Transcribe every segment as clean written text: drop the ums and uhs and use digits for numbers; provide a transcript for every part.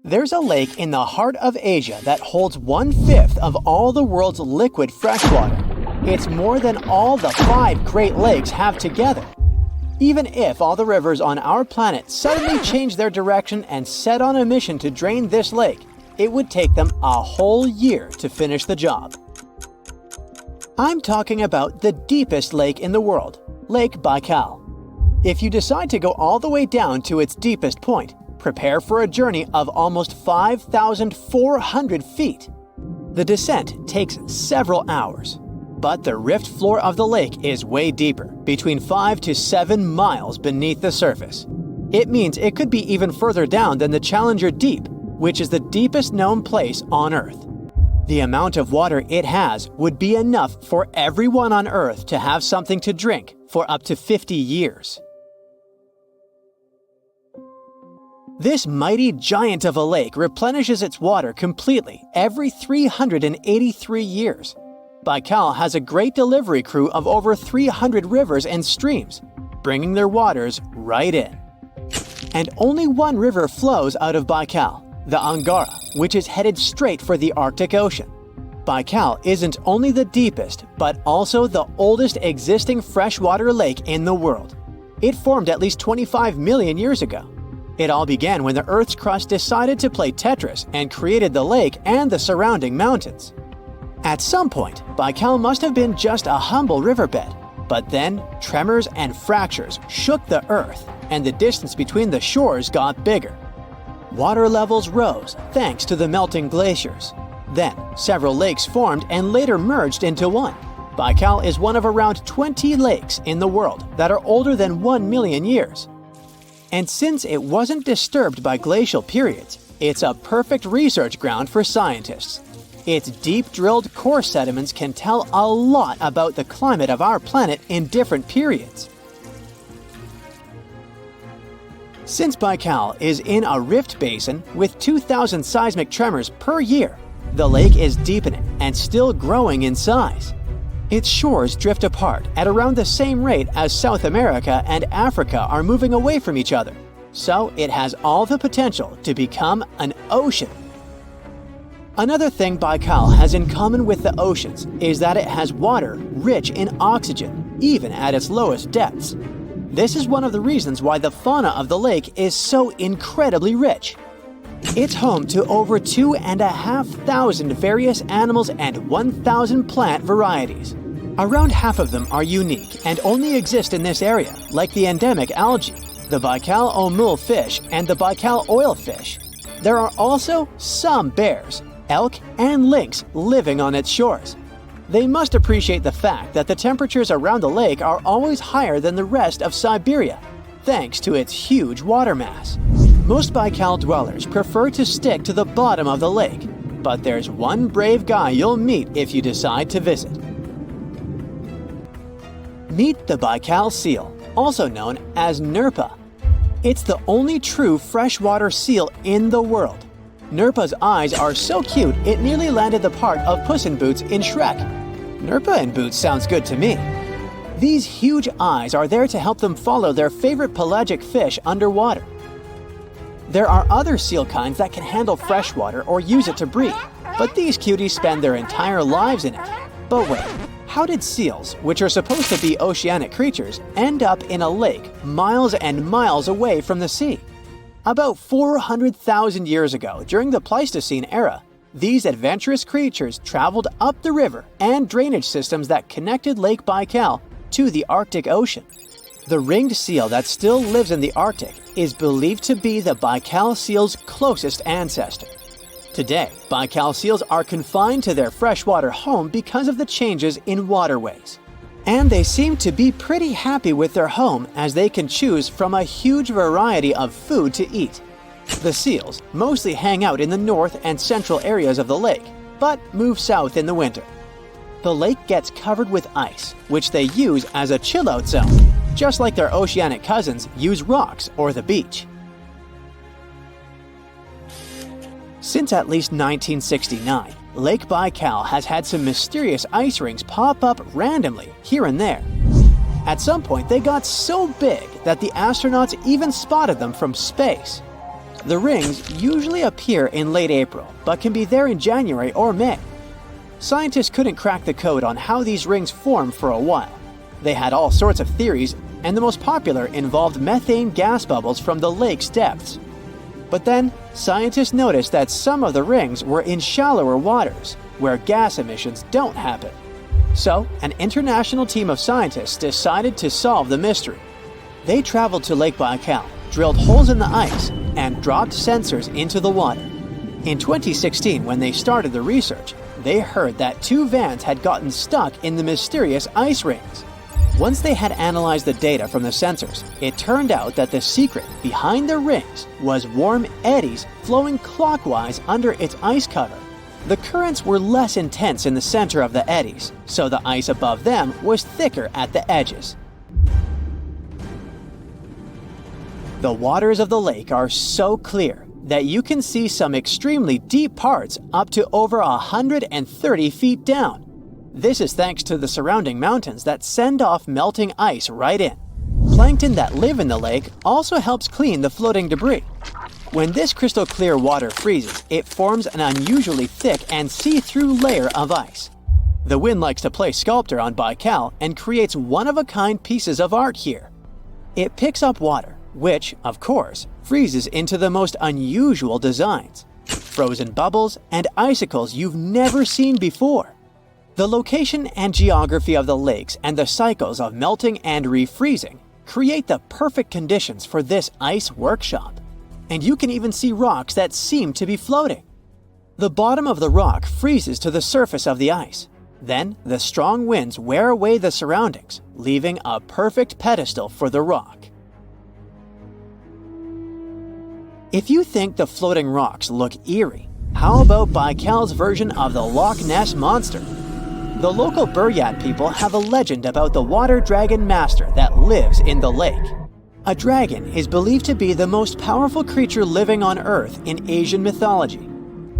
There's a lake in the heart of Asia that holds 1/5 of all the world's liquid freshwater. It's more than all the 5 Great Lakes have together. Even if all the rivers on our planet suddenly changed their direction and set on a mission to drain this lake, it would take them a whole year to finish the job. I'm talking about the deepest lake in the world, Lake Baikal. If you decide to go all the way down to its deepest point, prepare for a journey of almost 5,400 feet. The descent takes several hours, but the rift floor of the lake is way deeper, between 5 to 7 miles beneath the surface. It means it could be even further down than the Challenger Deep, which is the deepest known place on Earth. The amount of water it has would be enough for everyone on Earth to have something to drink for up to 50 years. This mighty giant of a lake replenishes its water completely every 383 years. Baikal has a great delivery crew of over 300 rivers and streams, bringing their waters right in. And only one river flows out of Baikal, the Angara, which is headed straight for the Arctic Ocean. Baikal isn't only the deepest, but also the oldest existing freshwater lake in the world. It formed at least 25 million years ago. It all began when the Earth's crust decided to play Tetris and created the lake and the surrounding mountains. At some point, Baikal must have been just a humble riverbed, but then tremors and fractures shook the Earth, and the distance between the shores got bigger. Water levels rose thanks to the melting glaciers. Then, several lakes formed and later merged into one. Baikal is one of around 20 lakes in the world that are older than 1 million years. And since it wasn't disturbed by glacial periods, it's a perfect research ground for scientists. Its deep-drilled core sediments can tell a lot about the climate of our planet in different periods. Since Baikal is in a rift basin with 2,000 seismic tremors per year, the lake is deepening and still growing in size. Its shores drift apart at around the same rate as South America and Africa are moving away from each other, so it has all the potential to become an ocean. Another thing Baikal has in common with the oceans is that it has water rich in oxygen, even at its lowest depths. This is one of the reasons why the fauna of the lake is so incredibly rich. It's home to over 2,500 various animals and 1,000 plant varieties. Around half of them are unique and only exist in this area, like the endemic algae, the Baikal omul fish, and the Baikal oilfish. There are also some bears, elk, and lynx living on its shores. They must appreciate the fact that the temperatures around the lake are always higher than the rest of Siberia, thanks to its huge water mass. Most Baikal dwellers prefer to stick to the bottom of the lake, but there's one brave guy you'll meet if you decide to visit. Meet the Baikal seal, also known as Nerpa. It's the only true freshwater seal in the world. Nerpa's eyes are so cute it nearly landed the part of Puss in Boots in Shrek. Nerpa in Boots sounds good to me. These huge eyes are there to help them follow their favorite pelagic fish underwater. There are other seal kinds that can handle freshwater or use it to breathe, but these cuties spend their entire lives in it. But wait, how did seals, which are supposed to be oceanic creatures, end up in a lake miles and miles away from the sea? About 400,000 years ago, during the Pleistocene era, these adventurous creatures traveled up the river and drainage systems that connected Lake Baikal to the Arctic Ocean. The ringed seal that still lives in the Arctic is believed to be the Baikal seal's closest ancestor. Today, Baikal seals are confined to their freshwater home because of the changes in waterways. And they seem to be pretty happy with their home as they can choose from a huge variety of food to eat. The seals mostly hang out in the north and central areas of the lake, but move south in the winter. The lake gets covered with ice, which they use as a chill-out zone, just like their oceanic cousins use rocks or the beach. Since at least 1969, Lake Baikal has had some mysterious ice rings pop up randomly here and there. At some point, they got so big that the astronauts even spotted them from space. The rings usually appear in late April, but can be there in January or May. Scientists couldn't crack the code on how these rings form for a while. They had all sorts of theories, and the most popular involved methane gas bubbles from the lake's depths. But then, scientists noticed that some of the rings were in shallower waters, where gas emissions don't happen. So, an international team of scientists decided to solve the mystery. They traveled to Lake Baikal, drilled holes in the ice, and dropped sensors into the water. In 2016, when they started the research, they heard that 2 vans had gotten stuck in the mysterious ice rings. Once they had analyzed the data from the sensors, it turned out that the secret behind the rings was warm eddies flowing clockwise under its ice cover. The currents were less intense in the center of the eddies, so the ice above them was thicker at the edges. The waters of the lake are so clear that you can see some extremely deep parts up to over 130 feet down. This is thanks to the surrounding mountains that send off melting ice right in. Plankton that live in the lake also helps clean the floating debris. When this crystal clear water freezes, it forms an unusually thick and see-through layer of ice. The wind likes to play sculptor on Baikal and creates one-of-a-kind pieces of art here. It picks up water, which, of course, freezes into the most unusual designs. Frozen bubbles and icicles you've never seen before. The location and geography of the lakes and the cycles of melting and refreezing create the perfect conditions for this ice workshop. And you can even see rocks that seem to be floating. The bottom of the rock freezes to the surface of the ice. Then, the strong winds wear away the surroundings, leaving a perfect pedestal for the rock. If you think the floating rocks look eerie, how about Baikal's version of the Loch Ness Monster? The local Buryat people have a legend about the water dragon master that lives in the lake. A dragon is believed to be the most powerful creature living on Earth in Asian mythology.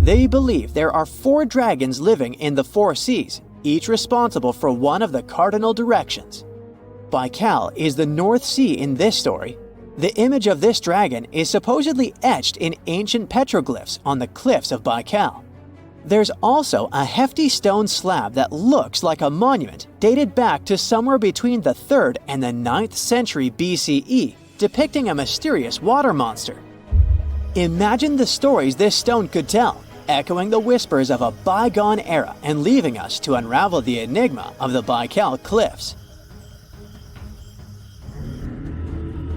They believe there are 4 dragons living in the 4 seas, each responsible for one of the cardinal directions. Baikal is the North Sea in this story. The image of this dragon is supposedly etched in ancient petroglyphs on the cliffs of Baikal. There's also a hefty stone slab that looks like a monument dated back to somewhere between the 3rd and the 9th century BCE, depicting a mysterious water monster. Imagine the stories this stone could tell, echoing the whispers of a bygone era and leaving us to unravel the enigma of the Baikal cliffs.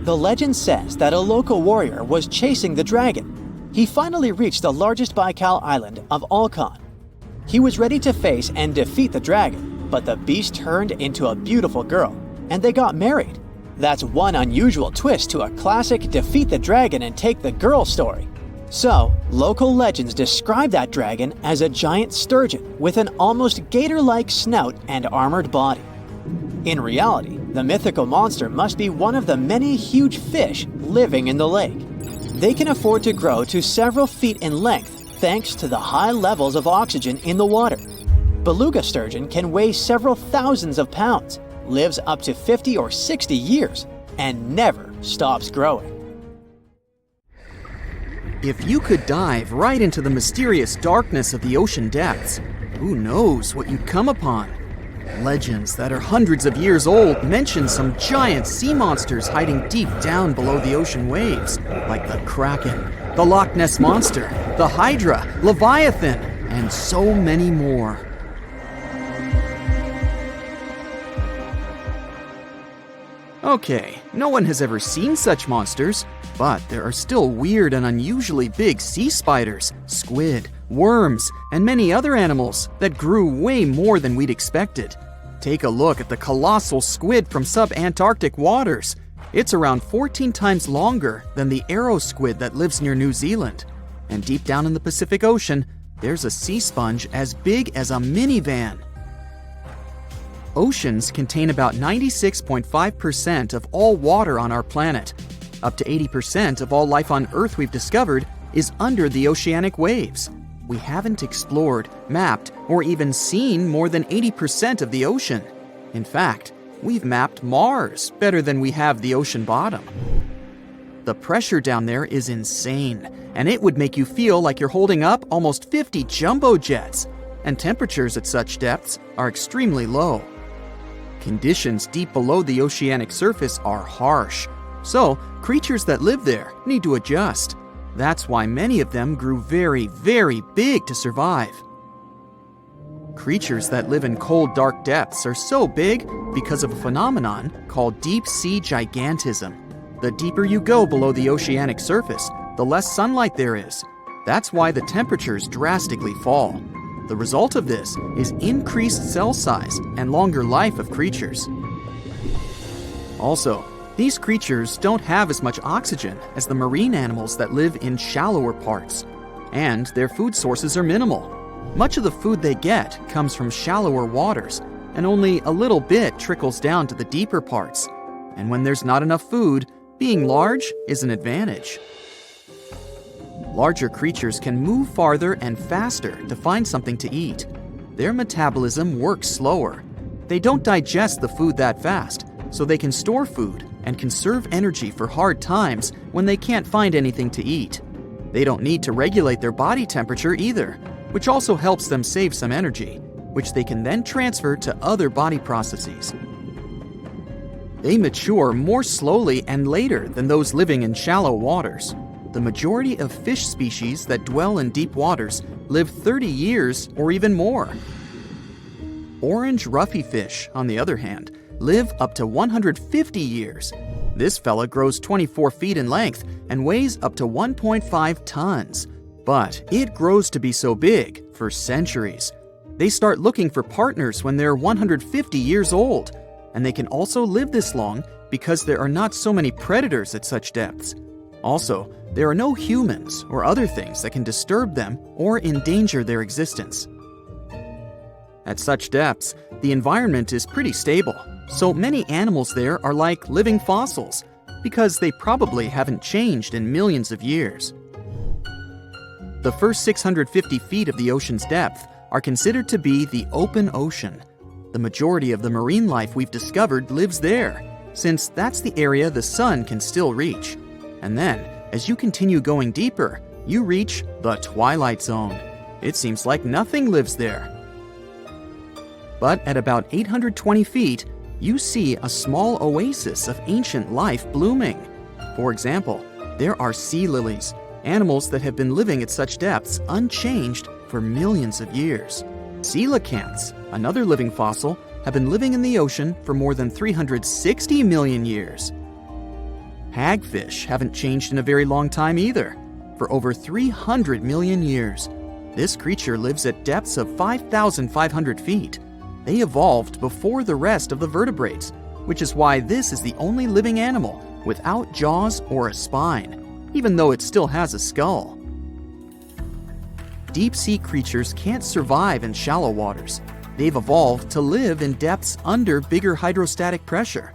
The legend says that a local warrior was chasing the dragon. He finally reached the largest Baikal island of Alkan. He was ready to face and defeat the dragon, but the beast turned into a beautiful girl, and they got married. That's one unusual twist to a classic defeat the dragon and take the girl story. So, local legends describe that dragon as a giant sturgeon with an almost gator-like snout and armored body. In reality, the mythical monster must be one of the many huge fish living in the lake. They can afford to grow to several feet in length thanks to the high levels of oxygen in the water. Beluga sturgeon can weigh several thousands of pounds, lives up to 50 or 60 years, and never stops growing. If you could dive right into the mysterious darkness of the ocean depths, who knows what you'd come upon? Legends that are hundreds of years old mention some giant sea monsters hiding deep down below the ocean waves, like the Kraken, the Loch Ness Monster, the Hydra, Leviathan, and so many more. Okay, no one has ever seen such monsters, but there are still weird and unusually big sea spiders, squid, worms, and many other animals that grew way more than we'd expected. Take a look at the colossal squid from sub-Antarctic waters. It's around 14 times longer than the arrow squid that lives near New Zealand. And deep down in the Pacific Ocean, there's a sea sponge as big as a minivan. Oceans contain about 96.5% of all water on our planet. Up to 80% of all life on Earth we've discovered is under the oceanic waves. We haven't explored, mapped, or even seen more than 80% of the ocean. In fact, we've mapped Mars better than we have the ocean bottom. The pressure down there is insane, and it would make you feel like you're holding up almost 50 jumbo jets. And temperatures at such depths are extremely low. Conditions deep below the oceanic surface are harsh, so creatures that live there need to adjust. That's why many of them grew very, very big to survive. Creatures that live in cold, dark depths are so big because of a phenomenon called deep sea gigantism. The deeper you go below the oceanic surface, the less sunlight there is. That's why the temperatures drastically fall. The result of this is increased cell size and longer life of creatures. Also, these creatures don't have as much oxygen as the marine animals that live in shallower parts, and their food sources are minimal. Much of the food they get comes from shallower waters, and only a little bit trickles down to the deeper parts. And when there's not enough food, being large is an advantage. Larger creatures can move farther and faster to find something to eat. Their metabolism works slower. They don't digest the food that fast, so they can store food and conserve energy for hard times when they can't find anything to eat. They don't need to regulate their body temperature either, which also helps them save some energy, which they can then transfer to other body processes. They mature more slowly and later than those living in shallow waters. The majority of fish species that dwell in deep waters live 30 years or even more. Orange ruffy fish, on the other hand, live up to 150 years. This fella grows 24 feet in length and weighs up to 1.5 tons. But it grows to be so big for centuries. They start looking for partners when they're 150 years old, and they can also live this long because there are not so many predators at such depths. Also, there are no humans or other things that can disturb them or endanger their existence. At such depths, the environment is pretty stable, so many animals there are like living fossils because they probably haven't changed in millions of years. The first 650 feet of the ocean's depth are considered to be the open ocean. The majority of the marine life we've discovered lives there, since that's the area the sun can still reach. And then, as you continue going deeper, you reach the twilight zone. It seems like nothing lives there. But at about 820 feet, you see a small oasis of ancient life blooming. For example, there are sea lilies, animals that have been living at such depths unchanged for millions of years. Coelacanths, another living fossil, have been living in the ocean for more than 360 million years. Hagfish haven't changed in a very long time either, for over 300 million years. This creature lives at depths of 5,500 feet. They evolved before the rest of the vertebrates, which is why this is the only living animal without jaws or a spine, even though it still has a skull. Deep-sea creatures can't survive in shallow waters. They've evolved to live in depths under bigger hydrostatic pressure.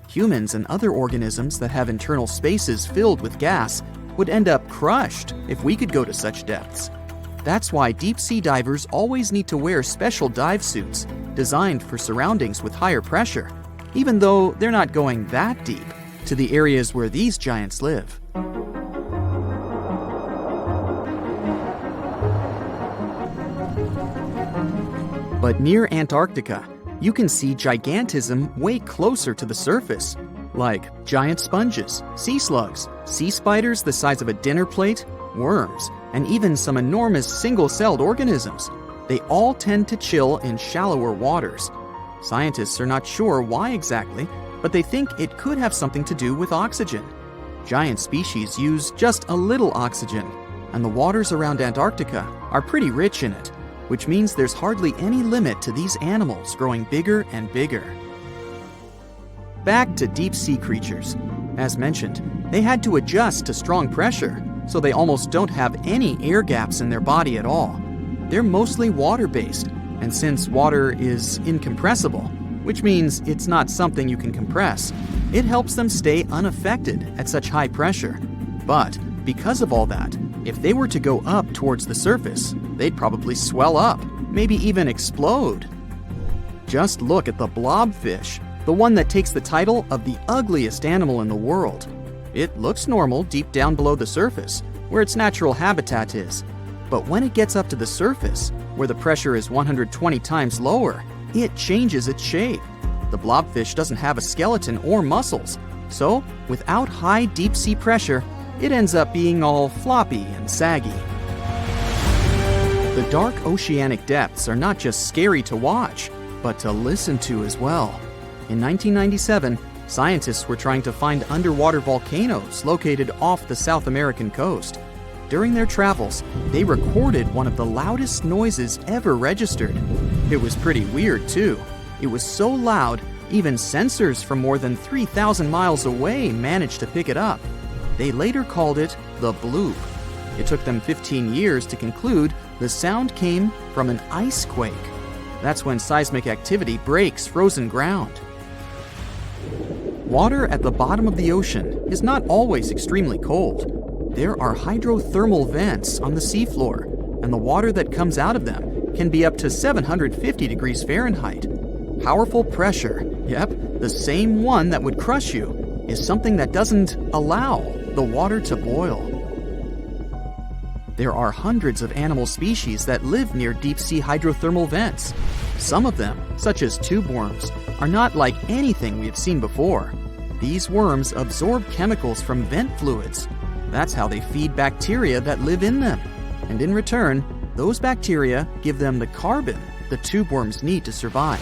Humans and other organisms that have internal spaces filled with gas would end up crushed if we could go to such depths. That's why deep-sea divers always need to wear special dive suits designed for surroundings with higher pressure, even though they're not going that deep to the areas where these giants live. But near Antarctica, you can see gigantism way closer to the surface, like giant sponges, sea slugs, sea spiders the size of a dinner plate, worms, and even some enormous single-celled organisms. They all tend to chill in shallower waters. Scientists are not sure why exactly, but they think it could have something to do with oxygen. Giant species use just a little oxygen, and the waters around Antarctica are pretty rich in it, which means there's hardly any limit to these animals growing bigger and bigger. Back to deep-sea creatures. As mentioned, they had to adjust to strong pressure, so they almost don't have any air gaps in their body at all. They're mostly water-based, and since water is incompressible, which means it's not something you can compress, it helps them stay unaffected at such high pressure. But because of all that, if they were to go up towards the surface, they'd probably swell up, maybe even explode. Just look at the blobfish, the one that takes the title of the ugliest animal in the world. It looks normal deep down below the surface, where its natural habitat is. But when it gets up to the surface, where the pressure is 120 times lower, it changes its shape. The blobfish doesn't have a skeleton or muscles, so without high deep sea pressure, it ends up being all floppy and saggy. The dark oceanic depths are not just scary to watch, but to listen to as well. In 1997, scientists were trying to find underwater volcanoes located off the South American coast. During their travels, they recorded one of the loudest noises ever registered. It was pretty weird, too. It was so loud, even sensors from more than 3,000 miles away managed to pick it up. They later called it the bloop. It took them 15 years to conclude the sound came from an ice quake. That's when seismic activity breaks frozen ground. Water at the bottom of the ocean is not always extremely cold. There are hydrothermal vents on the seafloor, and the water that comes out of them can be up to 750 degrees Fahrenheit. Powerful pressure, yep, the same one that would crush you, is something that doesn't allow the water to boil. There are hundreds of animal species that live near deep-sea hydrothermal vents. Some of them, such as tube worms, are not like anything we have seen before. These worms absorb chemicals from vent fluids. That's how they feed bacteria that live in them. And in return, those bacteria give them the carbon the tube worms need to survive.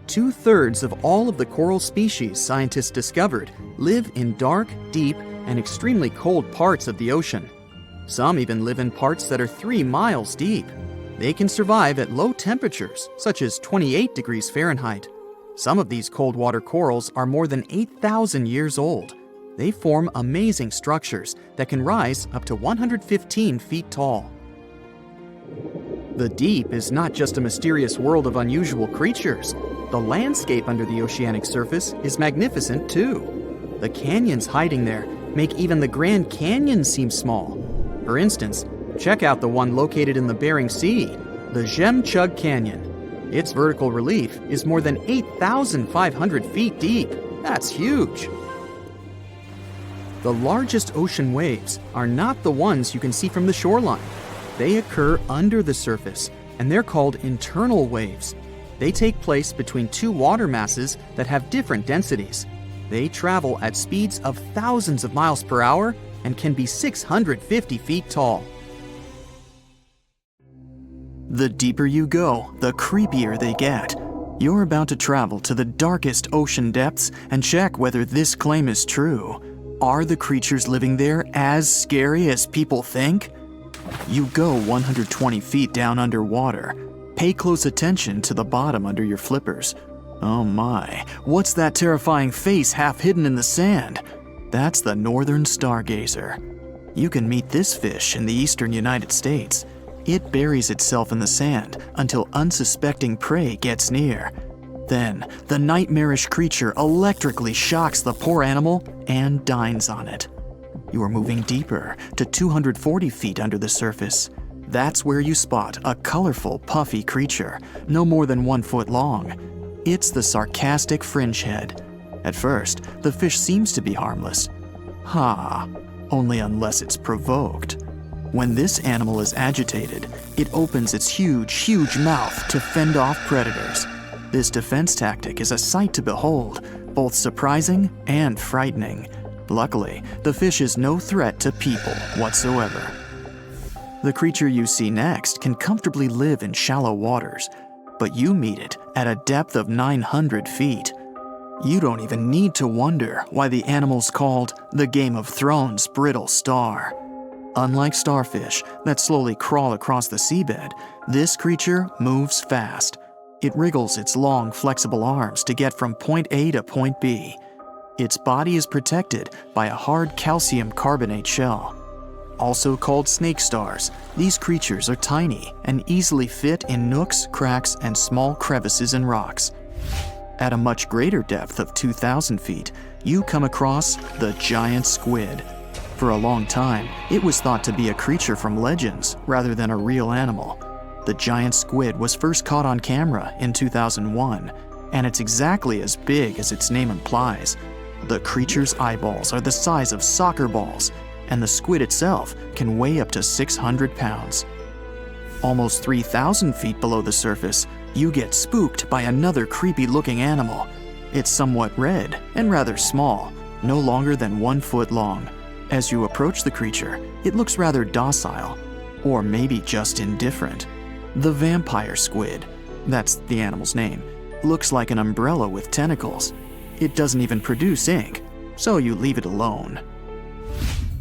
2/3 of all of the coral species scientists discovered live in dark, deep, and extremely cold parts of the ocean. Some even live in parts that are 3 miles deep. They can survive at low temperatures, such as 28 degrees Fahrenheit. Some of these cold water corals are more than 8,000 years old. They form amazing structures that can rise up to 115 feet tall. The deep is not just a mysterious world of unusual creatures. The landscape under the oceanic surface is magnificent too. The canyons hiding there make even the Grand Canyon seem small. For instance, check out the one located in the Bering Sea, the Jemchug Canyon. Its vertical relief is more than 8,500 feet deep. That's huge. The largest ocean waves are not the ones you can see from the shoreline. They occur under the surface, and they're called internal waves. They take place between two water masses that have different densities. They travel at speeds of thousands of miles per hour and can be 650 feet tall. The deeper you go, the creepier they get. You're about to travel to the darkest ocean depths and check whether this claim is true. Are the creatures living there as scary as people think? You go 120 feet down underwater. Pay close attention to the bottom under your flippers. Oh my, what's that terrifying face half hidden in the sand? That's the northern stargazer. You can meet this fish in the eastern United States. It buries itself in the sand until unsuspecting prey gets near. Then, the nightmarish creature electrically shocks the poor animal and dines on it. You are moving deeper to 240 feet under the surface. That's where you spot a colorful, puffy creature, no more than 1 foot long. It's the sarcastic fringehead. At first, the fish seems to be harmless. Only unless it's provoked. When this animal is agitated, it opens its huge mouth to fend off predators. This defense tactic is a sight to behold, both surprising and frightening. Luckily, the fish is no threat to people whatsoever. The creature you see next can comfortably live in shallow waters, but you meet it at a depth of 900 feet. You don't even need to wonder why the animal's called the Game of Thrones brittle star. Unlike starfish that slowly crawl across the seabed, this creature moves fast. It wriggles its long, flexible arms to get from point A to point B. Its body is protected by a hard calcium carbonate shell. Also called snake stars, these creatures are tiny and easily fit in nooks, cracks, and small crevices in rocks. At a much greater depth of 2,000 feet, you come across the giant squid. For a long time, it was thought to be a creature from legends rather than a real animal. The giant squid was first caught on camera in 2001, and it's exactly as big as its name implies. The creature's eyeballs are the size of soccer balls, and the squid itself can weigh up to 600 pounds. Almost 3,000 feet below the surface, you get spooked by another creepy-looking animal. It's somewhat red and rather small, no longer than 1 foot long. As you approach the creature, it looks rather docile, or maybe just indifferent. The vampire squid, that's the animal's name, looks like an umbrella with tentacles. It doesn't even produce ink, so you leave it alone.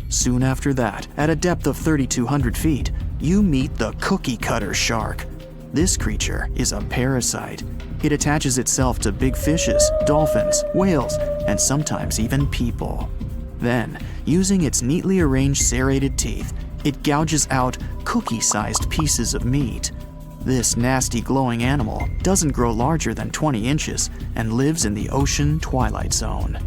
Soon after that, at a depth of 3,200 feet, you meet the cookie cutter shark. This creature is a parasite. It attaches itself to big fishes, dolphins, whales, and sometimes even people. Then, using its neatly arranged serrated teeth, it gouges out cookie-sized pieces of meat. This nasty glowing animal doesn't grow larger than 20 inches and lives in the ocean twilight zone.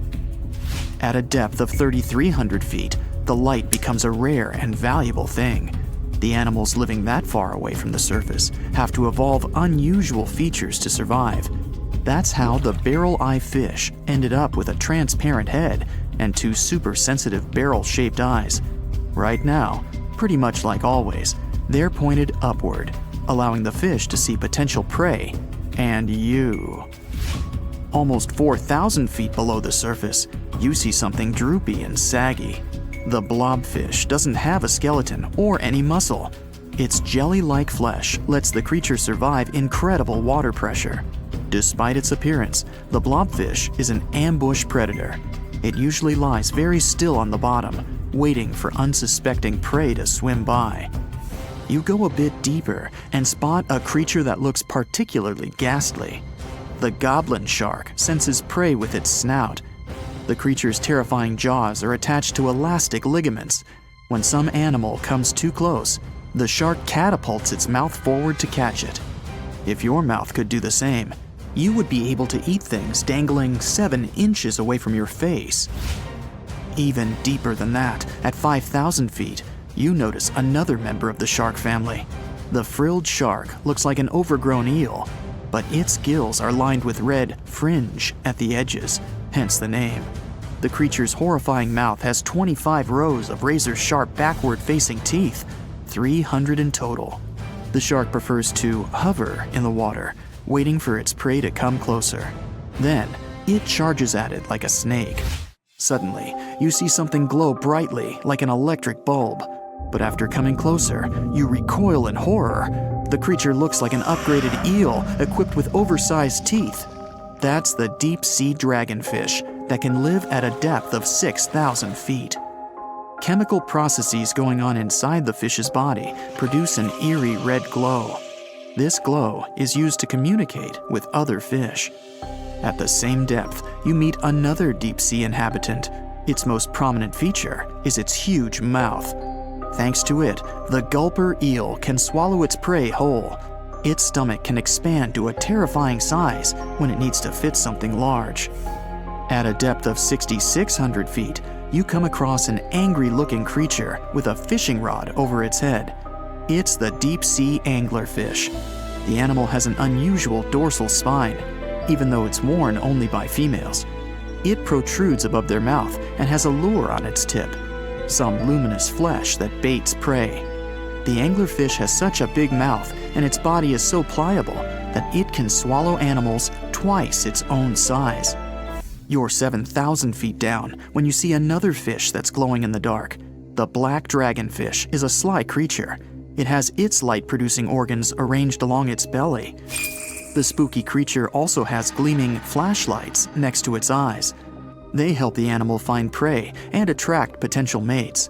At a depth of 3,300 feet, the light becomes a rare and valuable thing. The animals living that far away from the surface have to evolve unusual features to survive. That's how the barrel-eye fish ended up with a transparent head and 2 super-sensitive barrel-shaped eyes. Right now, pretty much like always, they're pointed upward, allowing the fish to see potential prey and you. Almost 4,000 feet below the surface, you see something droopy and saggy. The blobfish doesn't have a skeleton or any muscle. Its jelly-like flesh lets the creature survive incredible water pressure. Despite its appearance, the blobfish is an ambush predator. It usually lies very still on the bottom, waiting for unsuspecting prey to swim by. You go a bit deeper and spot a creature that looks particularly ghastly. The goblin shark senses prey with its snout. The creature's terrifying jaws are attached to elastic ligaments. When some animal comes too close, the shark catapults its mouth forward to catch it. If your mouth could do the same, you would be able to eat things dangling 7 inches away from your face. Even deeper than that, at 5,000 feet, you notice another member of the shark family. The frilled shark looks like an overgrown eel, but its gills are lined with red fringe at the edges, hence the name. The creature's horrifying mouth has 25 rows of razor-sharp backward-facing teeth, 300 in total. The shark prefers to hover in the water, waiting for its prey to come closer. Then, it charges at it like a snake. Suddenly, you see something glow brightly like an electric bulb. But after coming closer, you recoil in horror. The creature looks like an upgraded eel equipped with oversized teeth. That's the deep-sea dragonfish that can live at a depth of 6,000 feet. Chemical processes going on inside the fish's body produce an eerie red glow. This glow is used to communicate with other fish. At the same depth, you meet another deep-sea inhabitant. Its most prominent feature is its huge mouth. Thanks to it, the gulper eel can swallow its prey whole. Its stomach can expand to a terrifying size when it needs to fit something large. At a depth of 6,600 feet, you come across an angry-looking creature with a fishing rod over its head. It's the deep-sea anglerfish. The animal has an unusual dorsal spine, even though it's worn only by females. It protrudes above their mouth and has a lure on its tip, some luminous flesh that baits prey. The anglerfish has such a big mouth and its body is so pliable that it can swallow animals twice its own size. You're 7,000 feet down when you see another fish that's glowing in the dark. The black dragonfish is a sly creature. It has its light-producing organs arranged along its belly. The spooky creature also has gleaming flashlights next to its eyes. They help the animal find prey and attract potential mates.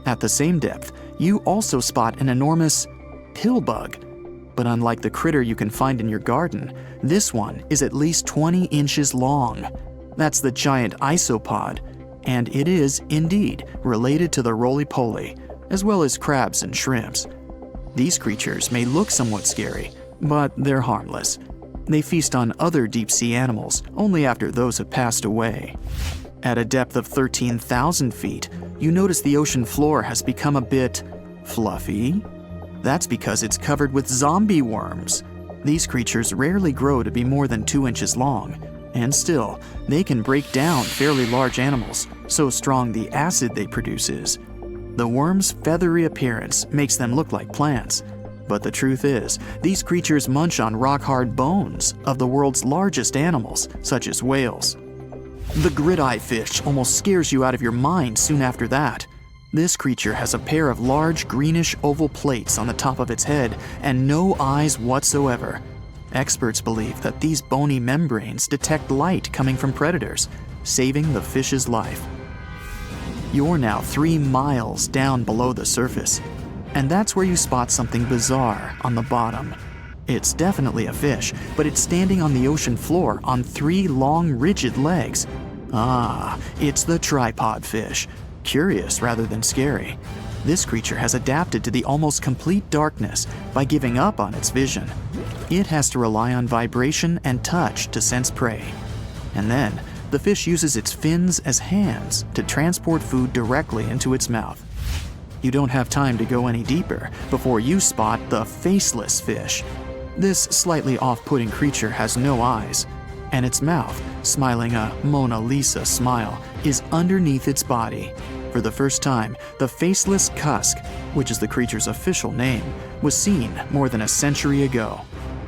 At the same depth, you also spot an enormous pillbug. But unlike the critter you can find in your garden, this one is at least 20 inches long. That's the giant isopod, and it is, indeed, related to the roly-poly, as well as crabs and shrimps. These creatures may look somewhat scary, but they're harmless. They feast on other deep-sea animals only after those have passed away. At a depth of 13,000 feet, you notice the ocean floor has become a bit fluffy. That's because it's covered with zombie worms. These creatures rarely grow to be more than 2 inches long. And still, they can break down fairly large animals, so strong the acid they produce is. The worm's feathery appearance makes them look like plants. But the truth is, these creatures munch on rock-hard bones of the world's largest animals, such as whales. The grid-eye fish almost scares you out of your mind soon after that. This creature has a pair of large greenish oval plates on the top of its head and no eyes whatsoever. Experts believe that these bony membranes detect light coming from predators, saving the fish's life. You're now 3 miles down below the surface, and that's where you spot something bizarre on the bottom. It's definitely a fish, but it's standing on the ocean floor on 3 long, rigid legs. Ah, it's the tripod fish. Curious rather than scary. This creature has adapted to the almost complete darkness by giving up on its vision. It has to rely on vibration and touch to sense prey. And then, the fish uses its fins as hands to transport food directly into its mouth. You don't have time to go any deeper before you spot the faceless fish. This slightly off-putting creature has no eyes, and its mouth, smiling a Mona Lisa smile, is underneath its body. For the first time, the faceless cusk, which is the creature's official name, was seen more than a century ago.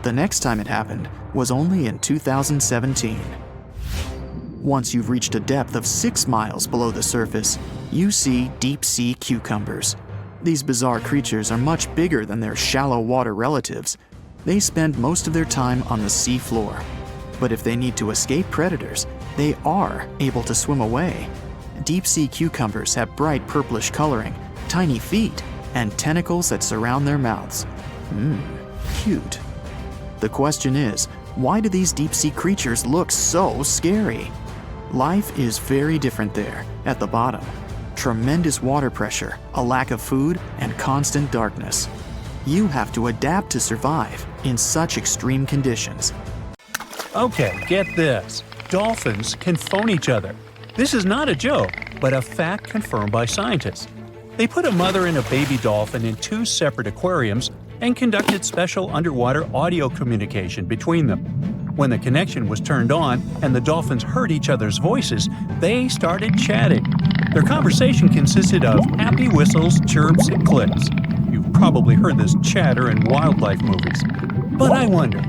The next time it happened was only in 2017. Once you've reached a depth of 6 miles below the surface, you see deep-sea cucumbers. These bizarre creatures are much bigger than their shallow water relatives. They spend most of their time on the sea floor. But if they need to escape predators, they are able to swim away. Deep-sea cucumbers have bright purplish coloring, tiny feet, and tentacles that surround their mouths. Cute. The question is, why do these deep-sea creatures look so scary? Life is very different there, at the bottom. Tremendous water pressure, a lack of food, and constant darkness. You have to adapt to survive in such extreme conditions. Okay, get this. Dolphins can phone each other. This is not a joke, but a fact confirmed by scientists. They put a mother and a baby dolphin in 2 separate aquariums and conducted special underwater audio communication between them. When the connection was turned on and the dolphins heard each other's voices, they started chatting. Their conversation consisted of happy whistles, chirps, and clicks. You've probably heard this chatter in wildlife movies. But I wonder,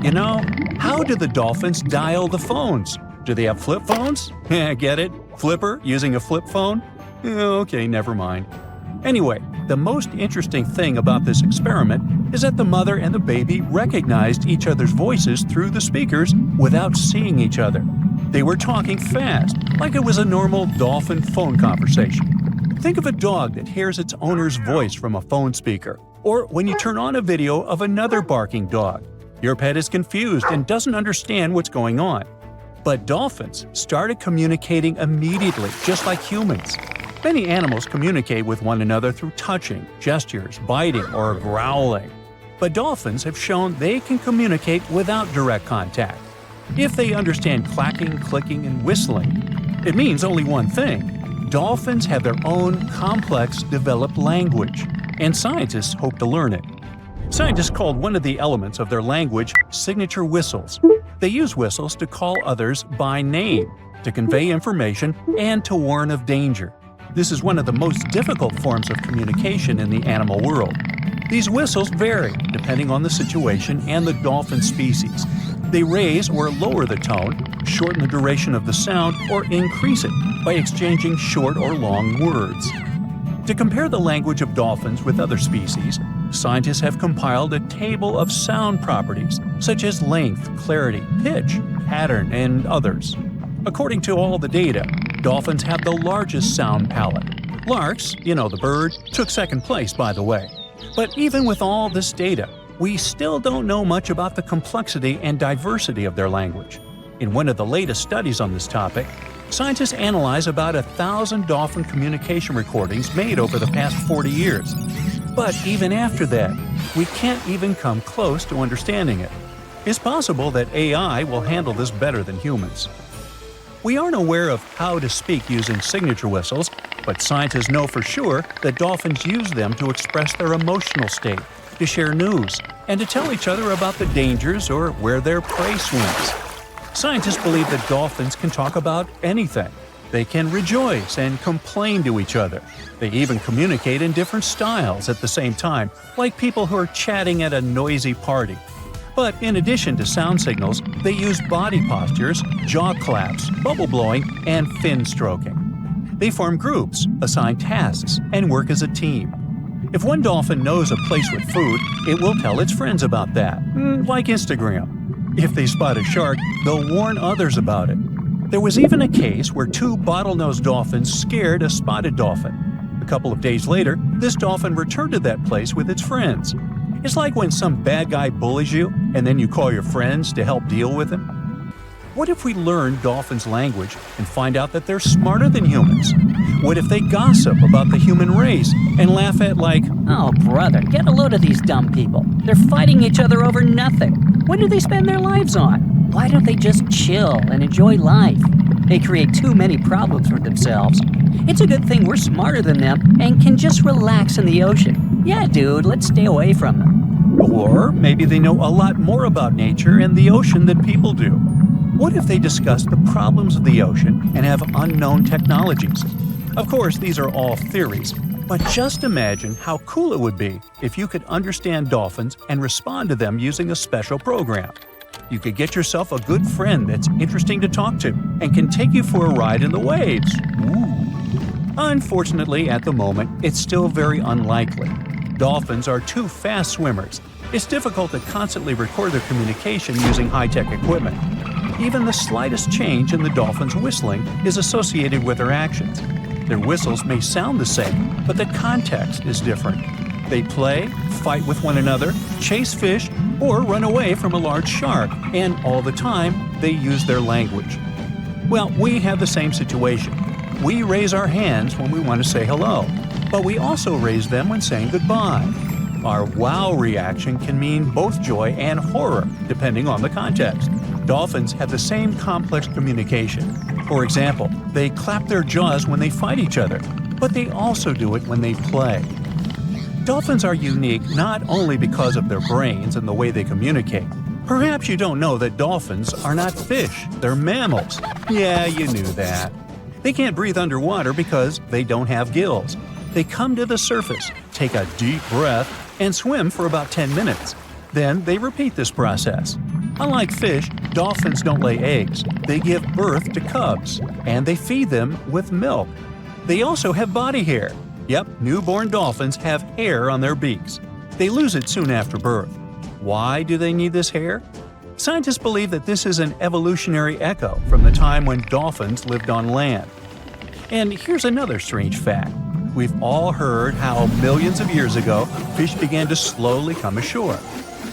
how do the dolphins dial the phones? Do they have flip phones? Get it? Flipper using a flip phone? Okay, never mind. Anyway, the most interesting thing about this experiment is that the mother and the baby recognized each other's voices through the speakers without seeing each other. They were talking fast, like it was a normal dolphin phone conversation. Think of a dog that hears its owner's voice from a phone speaker, or when you turn on a video of another barking dog. Your pet is confused and doesn't understand what's going on. But dolphins started communicating immediately, just like humans. Many animals communicate with one another through touching, gestures, biting, or growling. But dolphins have shown they can communicate without direct contact. If they understand clacking, clicking, and whistling, it means only one thing. Dolphins have their own complex, developed language, and scientists hope to learn it. Scientists called one of the elements of their language signature whistles. They use whistles to call others by name, to convey information, and to warn of danger. This is one of the most difficult forms of communication in the animal world. These whistles vary depending on the situation and the dolphin species. They raise or lower the tone, shorten the duration of the sound, or increase it by exchanging short or long words. To compare the language of dolphins with other species, scientists have compiled a table of sound properties, such as length, clarity, pitch, pattern, and others. According to all the data, dolphins have the largest sound palette. Larks, the bird, took second place, by the way. But even with all this data, we still don't know much about the complexity and diversity of their language. In one of the latest studies on this topic, scientists analyze about 1,000 dolphin communication recordings made over the past 40 years. But even after that, we can't even come close to understanding it. It's possible that AI will handle this better than humans. We aren't aware of how to speak using signature whistles, but scientists know for sure that dolphins use them to express their emotional state, to share news, and to tell each other about the dangers or where their prey swims. Scientists believe that dolphins can talk about anything. They can rejoice and complain to each other. They even communicate in different styles at the same time, like people who are chatting at a noisy party. But in addition to sound signals, they use body postures, jaw claps, bubble blowing, and fin stroking. They form groups, assign tasks, and work as a team. If one dolphin knows a place with food, it will tell its friends about that, like Instagram. If they spot a shark, they'll warn others about it. There was even a case where two bottlenose dolphins scared a spotted dolphin. A couple of days later, this dolphin returned to that place with its friends. It's like when some bad guy bullies you and then you call your friends to help deal with him. What if we learn dolphins' language and find out that they're smarter than humans? What if they gossip about the human race and laugh at "Oh, brother, get a load of these dumb people. They're fighting each other over nothing. What do they spend their lives on? Why don't they just chill and enjoy life? They create too many problems for themselves. It's a good thing we're smarter than them and can just relax in the ocean. Yeah, dude, let's stay away from them." Or maybe they know a lot more about nature and the ocean than people do. What if they discuss the problems of the ocean and have unknown technologies? Of course, these are all theories, but just imagine how cool it would be if you could understand dolphins and respond to them using a special program. You could get yourself a good friend that's interesting to talk to and can take you for a ride in the waves. Unfortunately, at the moment, it's still very unlikely. Dolphins are too fast swimmers. It's difficult to constantly record their communication using high-tech equipment. Even the slightest change in the dolphin's whistling is associated with their actions. Their whistles may sound the same, but the context is different. They play, fight with one another, chase fish, or run away from a large shark, and all the time, they use their language. Well, we have the same situation. We raise our hands when we want to say hello, but we also raise them when saying goodbye. Our wow reaction can mean both joy and horror, depending on the context. Dolphins have the same complex communication. For example, they clap their jaws when they fight each other, but they also do it when they play. Dolphins are unique not only because of their brains and the way they communicate. Perhaps you don't know that dolphins are not fish, they're mammals. Yeah, you knew that. They can't breathe underwater because they don't have gills. They come to the surface, take a deep breath, and swim for about 10 minutes. Then they repeat this process. Unlike fish, dolphins don't lay eggs. They give birth to cubs, and they feed them with milk. They also have body hair. Yep, newborn dolphins have hair on their beaks. They lose it soon after birth. Why do they need this hair? Scientists believe that this is an evolutionary echo from the time when dolphins lived on land. And here's another strange fact. We've all heard how millions of years ago, fish began to slowly come ashore.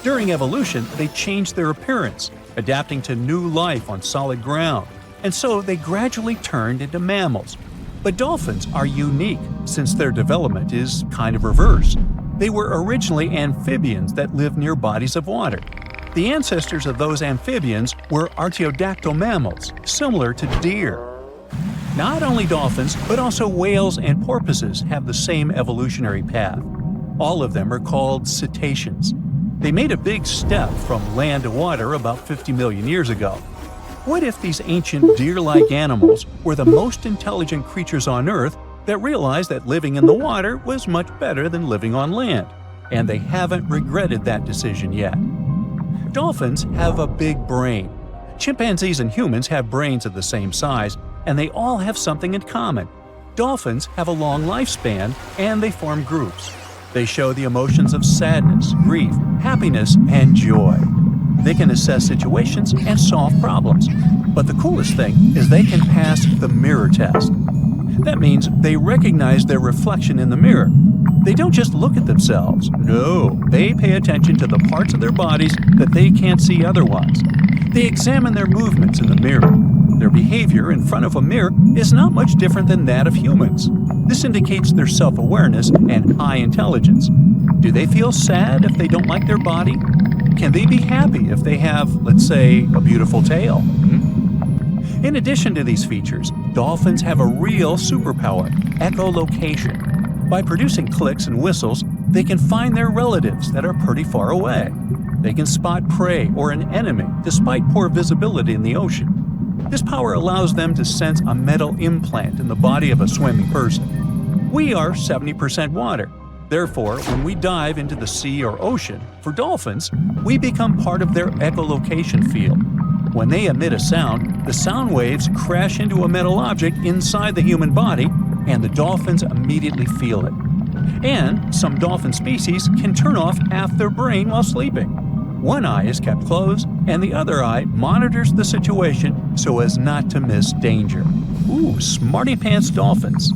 During evolution, they changed their appearance, adapting to new life on solid ground, and so they gradually turned into mammals. But dolphins are unique since their development is kind of reversed. They were originally amphibians that lived near bodies of water. The ancestors of those amphibians were artiodactyl mammals, similar to deer. Not only dolphins, but also whales and porpoises have the same evolutionary path. All of them are called cetaceans. They made a big step from land to water about 50 million years ago. What if these ancient deer-like animals were the most intelligent creatures on Earth that realized that living in the water was much better than living on land, and they haven't regretted that decision yet? Dolphins have a big brain. Chimpanzees and humans have brains of the same size, and they all have something in common. Dolphins have a long lifespan, and they form groups. They show the emotions of sadness, grief, happiness, and joy. They can assess situations and solve problems. But the coolest thing is they can pass the mirror test. That means they recognize their reflection in the mirror. They don't just look at themselves. No, they pay attention to the parts of their bodies that they can't see otherwise. They examine their movements in the mirror. Their behavior in front of a mirror is not much different than that of humans. This indicates their self-awareness and high intelligence. Do they feel sad if they don't like their body? Can they be happy if they have, let's say, a beautiful tail? In addition to these features, dolphins have a real superpower, echolocation. By producing clicks and whistles, they can find their relatives that are pretty far away. They can spot prey or an enemy despite poor visibility in the ocean. This power allows them to sense a metal implant in the body of a swimming person. We are 70% water. Therefore, when we dive into the sea or ocean, for dolphins, we become part of their echolocation field. When they emit a sound, the sound waves crash into a metal object inside the human body, and the dolphins immediately feel it. And some dolphin species can turn off half their brain while sleeping. One eye is kept closed, and the other eye monitors the situation so as not to miss danger. Ooh, smarty pants dolphins.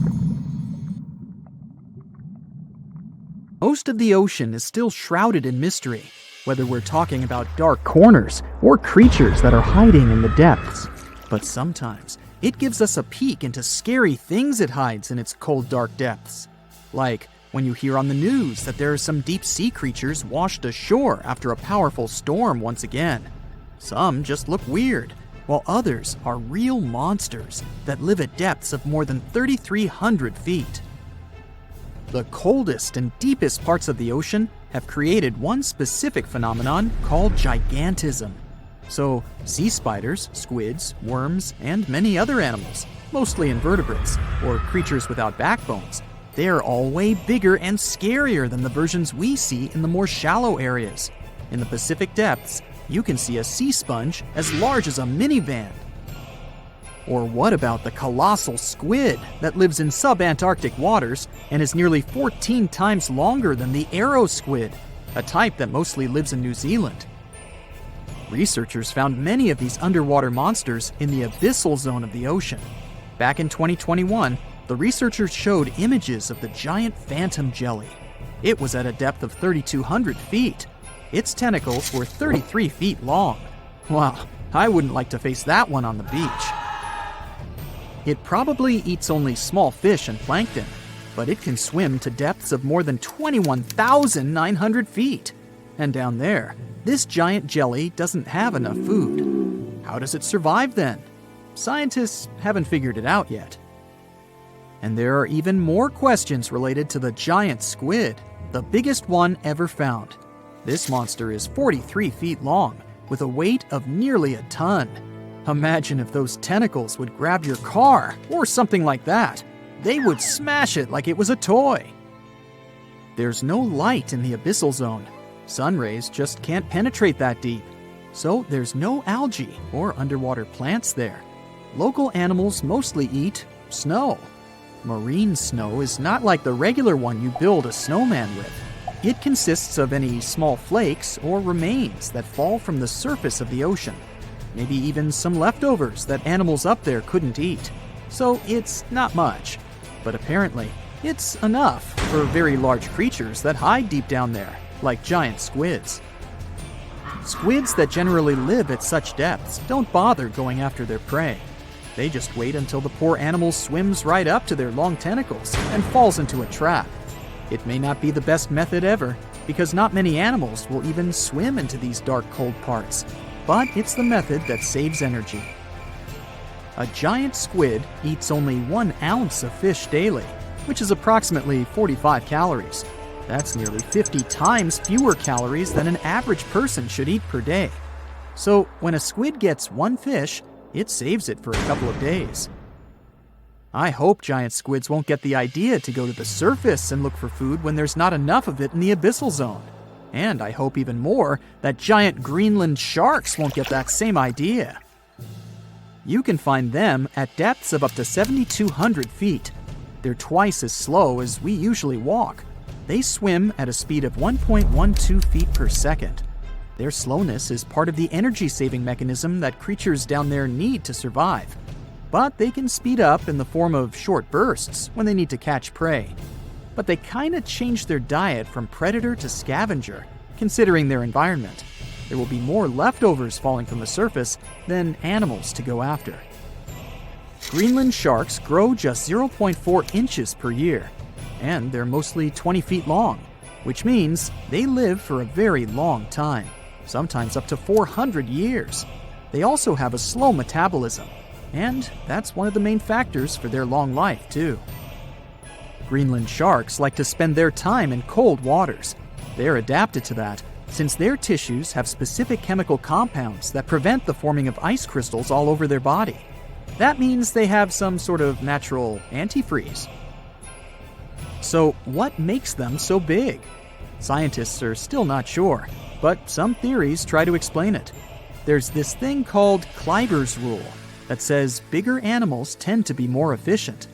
Most of the ocean is still shrouded in mystery, whether we're talking about dark corners or creatures that are hiding in the depths. But sometimes it gives us a peek into scary things it hides in its cold, dark depths. Like when you hear on the news that there are some deep-sea creatures washed ashore after a powerful storm once again. Some just look weird, while others are real monsters that live at depths of more than 3,300 feet. The coldest and deepest parts of the ocean have created one specific phenomenon called gigantism. So, sea spiders, squids, worms, and many other animals, mostly invertebrates, or creatures without backbones, they're all way bigger and scarier than the versions we see in the more shallow areas. In the Pacific depths, you can see a sea sponge as large as a minivan. Or what about the colossal squid that lives in sub-Antarctic waters and is nearly 14 times longer than the arrow squid, a type that mostly lives in New Zealand? Researchers found many of these underwater monsters in the abyssal zone of the ocean. Back in 2021, the researchers showed images of the giant phantom jelly. It was at a depth of 3,200 feet. Its tentacles were 33 feet long. Wow, I wouldn't like to face that one on the beach. It probably eats only small fish and plankton, but it can swim to depths of more than 21,900 feet. And down there, this giant jelly doesn't have enough food. How does it survive then? Scientists haven't figured it out yet. And there are even more questions related to the giant squid, the biggest one ever found. This monster is 43 feet long, with a weight of nearly a ton. Imagine if those tentacles would grab your car, or something like that. They would smash it like it was a toy. There's no light in the abyssal zone. Sun rays just can't penetrate that deep. So there's no algae or underwater plants there. Local animals mostly eat snow. Marine snow is not like the regular one you build a snowman with. It consists of any small flakes or remains that fall from the surface of the ocean. Maybe even some leftovers that animals up there couldn't eat. So it's not much, but apparently it's enough for very large creatures that hide deep down there, like giant squids. Squids that generally live at such depths don't bother going after their prey. They just wait until the poor animal swims right up to their long tentacles and falls into a trap. It may not be the best method ever, because not many animals will even swim into these dark, cold parts. But it's the method that saves energy. A giant squid eats only 1 ounce of fish daily, which is approximately 45 calories. That's nearly 50 times fewer calories than an average person should eat per day. So when a squid gets 1 fish, it saves it for a couple of days. I hope giant squids won't get the idea to go to the surface and look for food when there's not enough of it in the abyssal zone. And I hope even more that giant Greenland sharks won't get that same idea. You can find them at depths of up to 7,200 feet. They're twice as slow as we usually walk. They swim at a speed of 1.12 feet per second. Their slowness is part of the energy-saving mechanism that creatures down there need to survive. But they can speed up in the form of short bursts when they need to catch prey. But they kinda change their diet from predator to scavenger, considering their environment. There will be more leftovers falling from the surface than animals to go after. Greenland sharks grow just 0.4 inches per year, and they're mostly 20 feet long, which means they live for a very long time, sometimes up to 400 years. They also have a slow metabolism, and that's one of the main factors for their long life, too. Greenland sharks like to spend their time in cold waters. They're adapted to that, since their tissues have specific chemical compounds that prevent the forming of ice crystals all over their body. That means they have some sort of natural antifreeze. So what makes them so big? Scientists are still not sure, but some theories try to explain it. There's this thing called Kleiber's rule that says bigger animals tend to be more efficient.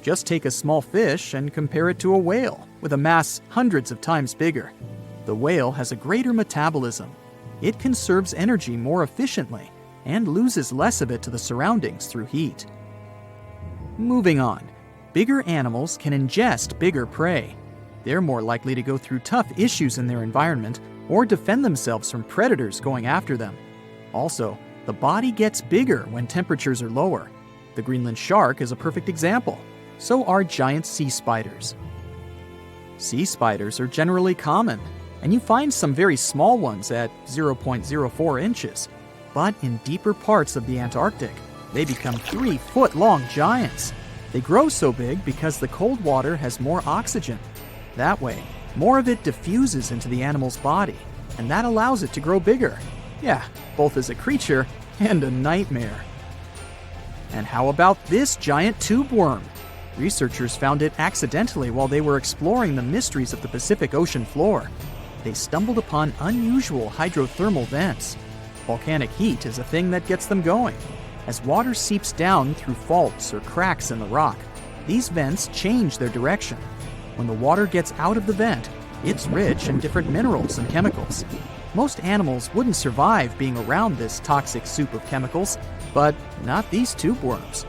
Just take a small fish and compare it to a whale with a mass hundreds of times bigger. The whale has a greater metabolism. It conserves energy more efficiently and loses less of it to the surroundings through heat. Moving on, bigger animals can ingest bigger prey. They're more likely to go through tough issues in their environment or defend themselves from predators going after them. Also, the body gets bigger when temperatures are lower. The Greenland shark is a perfect example. So are giant sea spiders. Sea spiders are generally common, and you find some very small ones at 0.04 inches. But in deeper parts of the Antarctic, they become 3-foot-long giants. They grow so big because the cold water has more oxygen. That way, more of it diffuses into the animal's body, and that allows it to grow bigger. Yeah, both as a creature and a nightmare. And how about this giant tube worm? Researchers found it accidentally while they were exploring the mysteries of the Pacific Ocean floor. They stumbled upon unusual hydrothermal vents. Volcanic heat is a thing that gets them going. As water seeps down through faults or cracks in the rock, these vents change their direction. When the water gets out of the vent, it's rich in different minerals and chemicals. Most animals wouldn't survive being around this toxic soup of chemicals, but not these tube worms.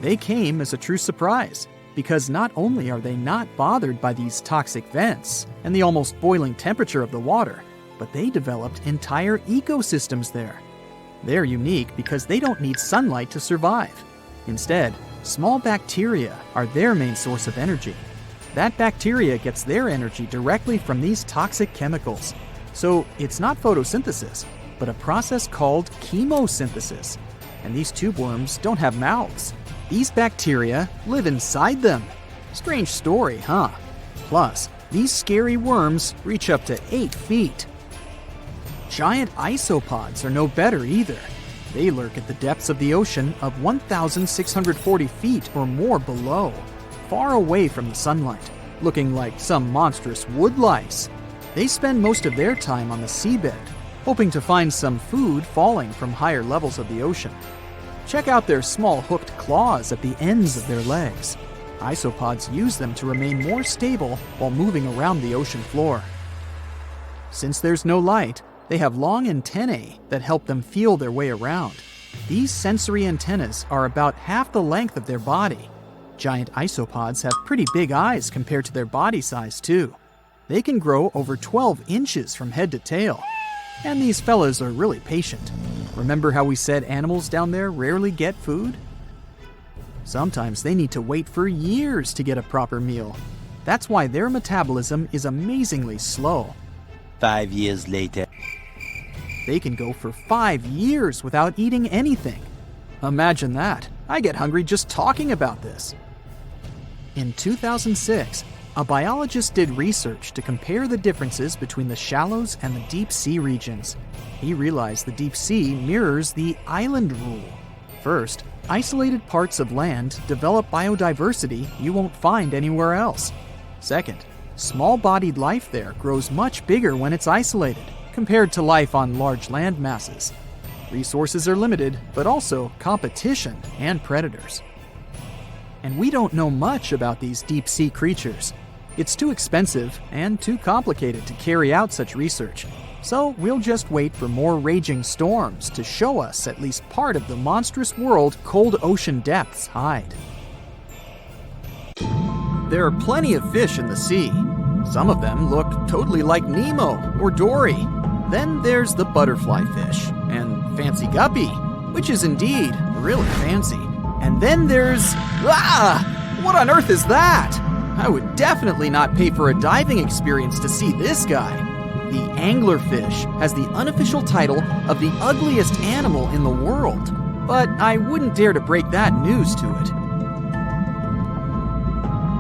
They came as a true surprise, because not only are they not bothered by these toxic vents and the almost boiling temperature of the water, but they developed entire ecosystems there. They're unique because they don't need sunlight to survive. Instead, small bacteria are their main source of energy. That bacteria gets their energy directly from these toxic chemicals. So it's not photosynthesis, but a process called chemosynthesis. And these tube worms don't have mouths. These bacteria live inside them. Strange story, huh? Plus, these scary worms reach up to 8 feet. Giant isopods are no better either. They lurk at the depths of the ocean of 1,640 feet or more below, far away from the sunlight, looking like some monstrous wood lice. They spend most of their time on the seabed, hoping to find some food falling from higher levels of the ocean. Check out their small hooked claws at the ends of their legs. Isopods use them to remain more stable while moving around the ocean floor. Since there's no light, they have long antennae that help them feel their way around. These sensory antennas are about half the length of their body. Giant isopods have pretty big eyes compared to their body size, too. They can grow over 12 inches from head to tail. And these fellas are really patient. Remember how we said animals down there rarely get food? Sometimes they need to wait for years to get a proper meal. That's why their metabolism is amazingly slow. 5 years later. They can go for 5 years without eating anything. Imagine that. I get hungry just talking about this. In 2006, a biologist did research to compare the differences between the shallows and the deep sea regions. He realized the deep sea mirrors the island rule. First, isolated parts of land develop biodiversity you won't find anywhere else. Second, small-bodied life there grows much bigger when it's isolated, compared to life on large land masses. Resources are limited, but also competition and predators. And we don't know much about these deep-sea creatures. It's too expensive and too complicated to carry out such research, so we'll just wait for more raging storms to show us at least part of the monstrous world cold ocean depths hide. There are plenty of fish in the sea. Some of them look totally like Nemo or Dory. Then there's the butterfly fish and fancy guppy, which is indeed really fancy. And then there's... What on earth is that? I would definitely not pay for a diving experience to see this guy. The anglerfish has the unofficial title of the ugliest animal in the world, but I wouldn't dare to break that news to it.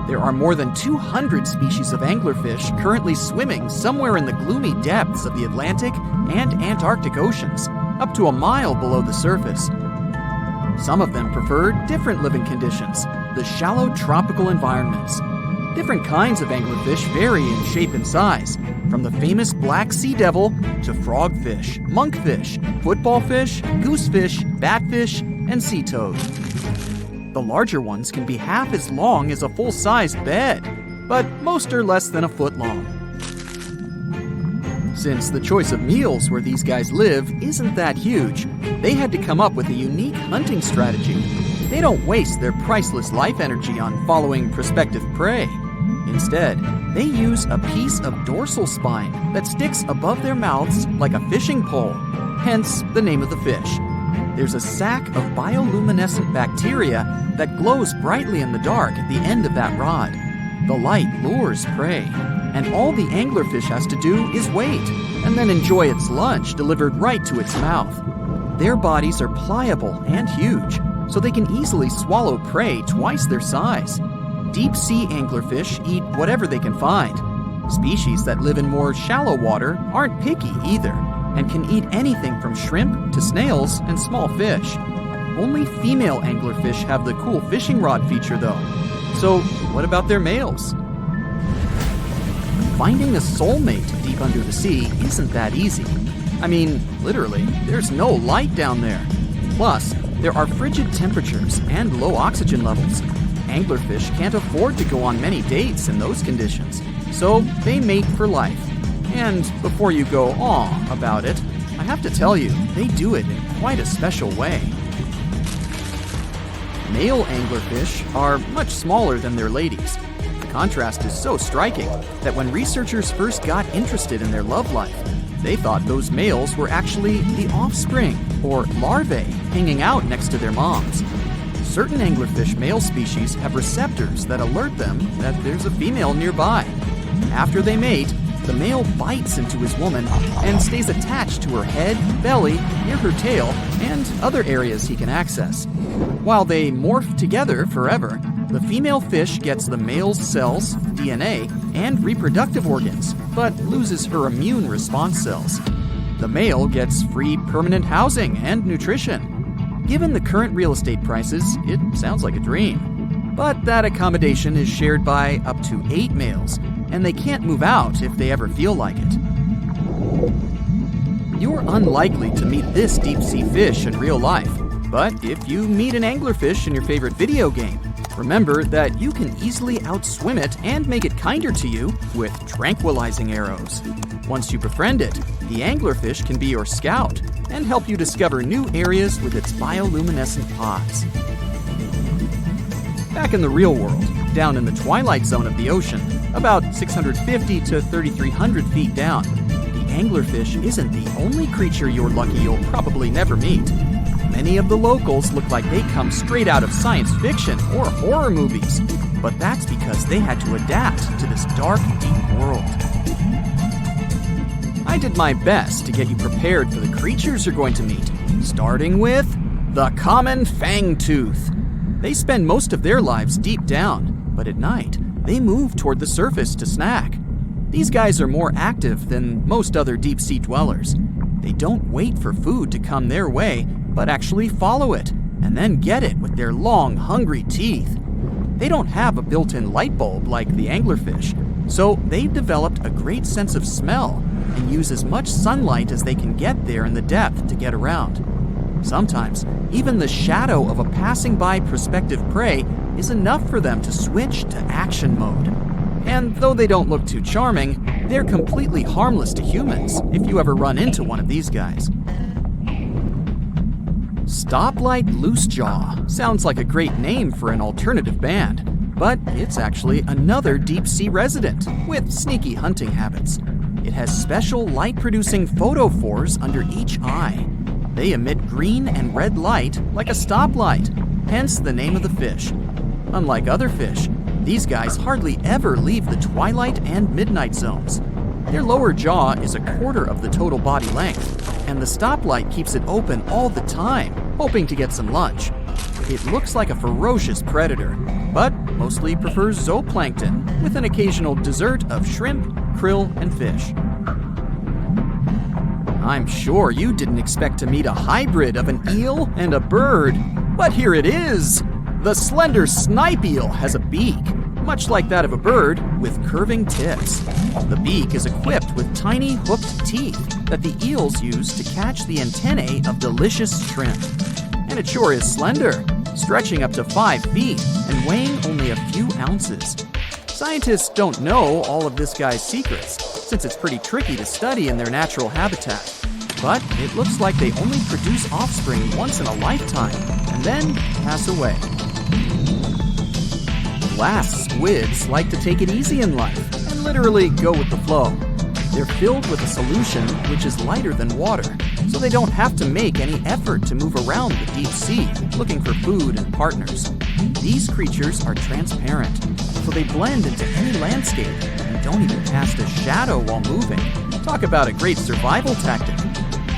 There are more than 200 species of anglerfish currently swimming somewhere in the gloomy depths of the Atlantic and Antarctic Oceans, up to a mile below the surface. Some of them prefer different living conditions, the shallow tropical environments. Different kinds of anglerfish vary in shape and size, from the famous black sea devil to frogfish, monkfish, football fish, goosefish, batfish, and sea toad. The larger ones can be half as long as a full-sized bed, but most are less than a foot long. Since the choice of meals where these guys live isn't that huge, they had to come up with a unique hunting strategy. They don't waste their priceless life energy on following prospective prey. Instead, they use a piece of dorsal spine that sticks above their mouths like a fishing pole, hence the name of the fish. There's a sac of bioluminescent bacteria that glows brightly in the dark at the end of that rod. The light lures prey, and all the anglerfish has to do is wait, and then enjoy its lunch delivered right to its mouth. Their bodies are pliable and huge, so they can easily swallow prey twice their size. Deep-sea anglerfish eat whatever they can find. Species that live in more shallow water aren't picky either, and can eat anything from shrimp to snails and small fish. Only female anglerfish have the cool fishing rod feature though. So what about their males? Finding a soulmate deep under the sea isn't that easy. I mean, literally, there's no light down there. Plus, there are frigid temperatures and low oxygen levels. Anglerfish can't afford to go on many dates in those conditions, so they mate for life. And before you go aw about it, I have to tell you, they do it in quite a special way. Male anglerfish are much smaller than their ladies. The contrast is so striking that when researchers first got interested in their love life, they thought those males were actually the offspring, or larvae, hanging out next to their moms. Certain anglerfish male species have receptors that alert them that there's a female nearby. After they mate, the male bites into his woman and stays attached to her head, belly, near her tail, and other areas he can access. While they morph together forever, the female fish gets the male's cells, DNA, and reproductive organs, but loses her immune response cells. The male gets free permanent housing and nutrition. Given the current real estate prices, it sounds like a dream. But that accommodation is shared by up to 8 males, and they can't move out if they ever feel like it. You're unlikely to meet this deep-sea fish in real life, but if you meet an anglerfish in your favorite video game, remember that you can easily outswim it and make it kinder to you with tranquilizing arrows. Once you befriend it, the anglerfish can be your scout and help you discover new areas with its bioluminescent pods. Back in the real world, down in the twilight zone of the ocean, about 650 to 3,300 feet down, the anglerfish isn't the only creature you're lucky you'll probably never meet. Many of the locals look like they come straight out of science fiction or horror movies, but that's because they had to adapt to this dark, deep world. I did my best to get you prepared for the creatures you're going to meet, starting with the common fangtooth. They spend most of their lives deep down, but at night, they move toward the surface to snack. These guys are more active than most other deep-sea dwellers. They don't wait for food to come their way, but actually follow it, and then get it with their long, hungry teeth. They don't have a built-in light bulb like the anglerfish, so they've developed a great sense of smell and use as much sunlight as they can get there in the depth to get around. Sometimes, even the shadow of a passing by prospective prey is enough for them to switch to action mode. And though they don't look too charming, they're completely harmless to humans if you ever run into one of these guys. Stoplight Loosejaw sounds like a great name for an alternative band, but it's actually another deep-sea resident with sneaky hunting habits. It has special light-producing photophores under each eye. They emit green and red light like a stoplight, hence the name of the fish. Unlike other fish, these guys hardly ever leave the twilight and midnight zones. Their lower jaw is a quarter of the total body length, and the stoplight keeps it open all the time, hoping to get some lunch. It looks like a ferocious predator, but mostly prefers zooplankton, with an occasional dessert of shrimp, krill, and fish. I'm sure you didn't expect to meet a hybrid of an eel and a bird, but here it is! The slender snipe eel has a beak, much like that of a bird, with curving tips. The beak is equipped with tiny hooked teeth that the eels use to catch the antennae of delicious shrimp. And it sure is slender, stretching up to 5 feet and weighing only a few ounces. Scientists don't know all of this guy's secrets, since it's pretty tricky to study in their natural habitat. But it looks like they only produce offspring once in a lifetime, and then pass away. Glass squids like to take it easy in life and literally go with the flow. They're filled with a solution which is lighter than water, so they don't have to make any effort to move around the deep sea looking for food and partners. These creatures are transparent, so they blend into any landscape and don't even cast a shadow while moving. Talk about a great survival tactic.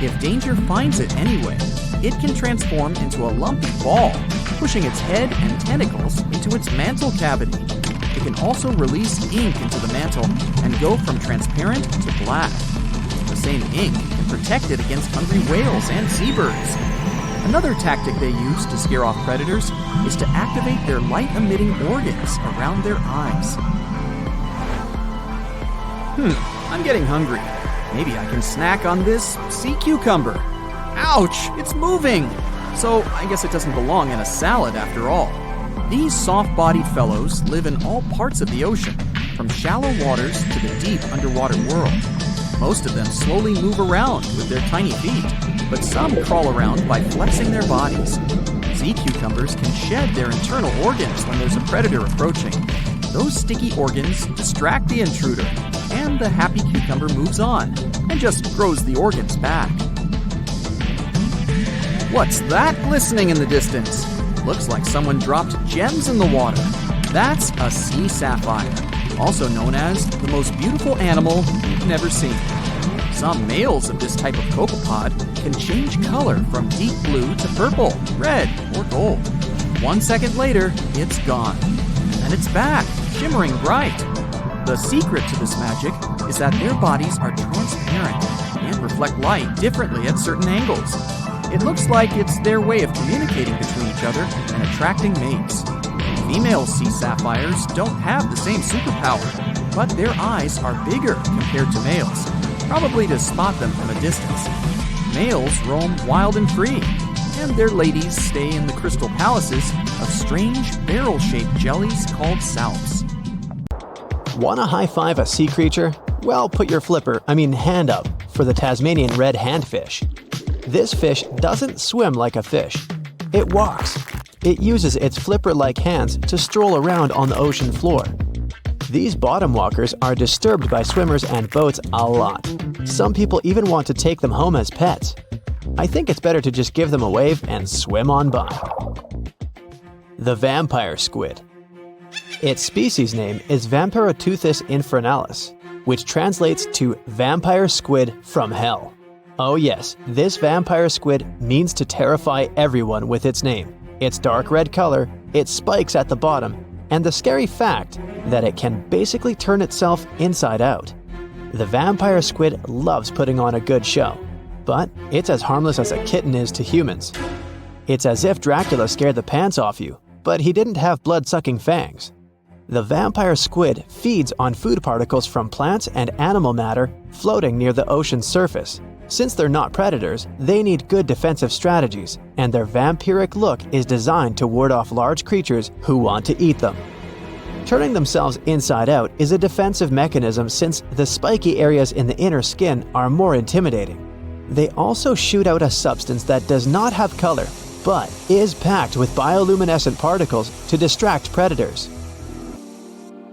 If danger finds it anyway, it can transform into a lumpy ball, pushing its head and tentacles into its mantle cavity. It can also release ink into the mantle and go from transparent to black. The same ink can protect it against hungry whales and seabirds. Another tactic they use to scare off predators is to activate their light-emitting organs around their eyes. I'm getting hungry. Maybe I can snack on this sea cucumber. Ouch, it's moving! So I guess it doesn't belong in a salad after all. These soft-bodied fellows live in all parts of the ocean, from shallow waters to the deep underwater world. Most of them slowly move around with their tiny feet, but some crawl around by flexing their bodies. Sea cucumbers can shed their internal organs when there's a predator approaching. Those sticky organs distract the intruder, and the happy cucumber moves on and just grows the organs back. What's that glistening in the distance? Looks like someone dropped gems in the water. That's a sea sapphire, also known as the most beautiful animal you've never seen. Some males of this type of copepod can change color from deep blue to purple, red, or gold. 1 second later, it's gone. And it's back, shimmering bright. The secret to this magic is that their bodies are transparent and reflect light differently at certain angles. It looks like it's their way of communicating between each other and attracting mates. Female sea sapphires don't have the same superpower, but their eyes are bigger compared to males, probably to spot them from a distance. Males roam wild and free, and their ladies stay in the crystal palaces of strange barrel-shaped jellies called salps. Want to high-five a sea creature? Well, put your hand up for the Tasmanian red handfish. This fish doesn't swim like a fish. It walks. It uses its flipper-like hands to stroll around on the ocean floor. These bottom walkers are disturbed by swimmers and boats a lot. Some people even want to take them home as pets. I think it's better to just give them a wave and swim on by. The vampire squid. Its species name is Vampiroteuthis infernalis, which translates to vampire squid from hell. Oh yes, this vampire squid means to terrify everyone with its name, its dark red color, its spikes at the bottom, and the scary fact that it can basically turn itself inside out. The vampire squid loves putting on a good show, but it's as harmless as a kitten is to humans. It's as if Dracula scared the pants off you, but he didn't have blood-sucking fangs. The vampire squid feeds on food particles from plants and animal matter floating near the ocean's surface. Since they're not predators, they need good defensive strategies, and their vampiric look is designed to ward off large creatures who want to eat them. Turning themselves inside out is a defensive mechanism since the spiky areas in the inner skin are more intimidating. They also shoot out a substance that does not have color, but is packed with bioluminescent particles to distract predators.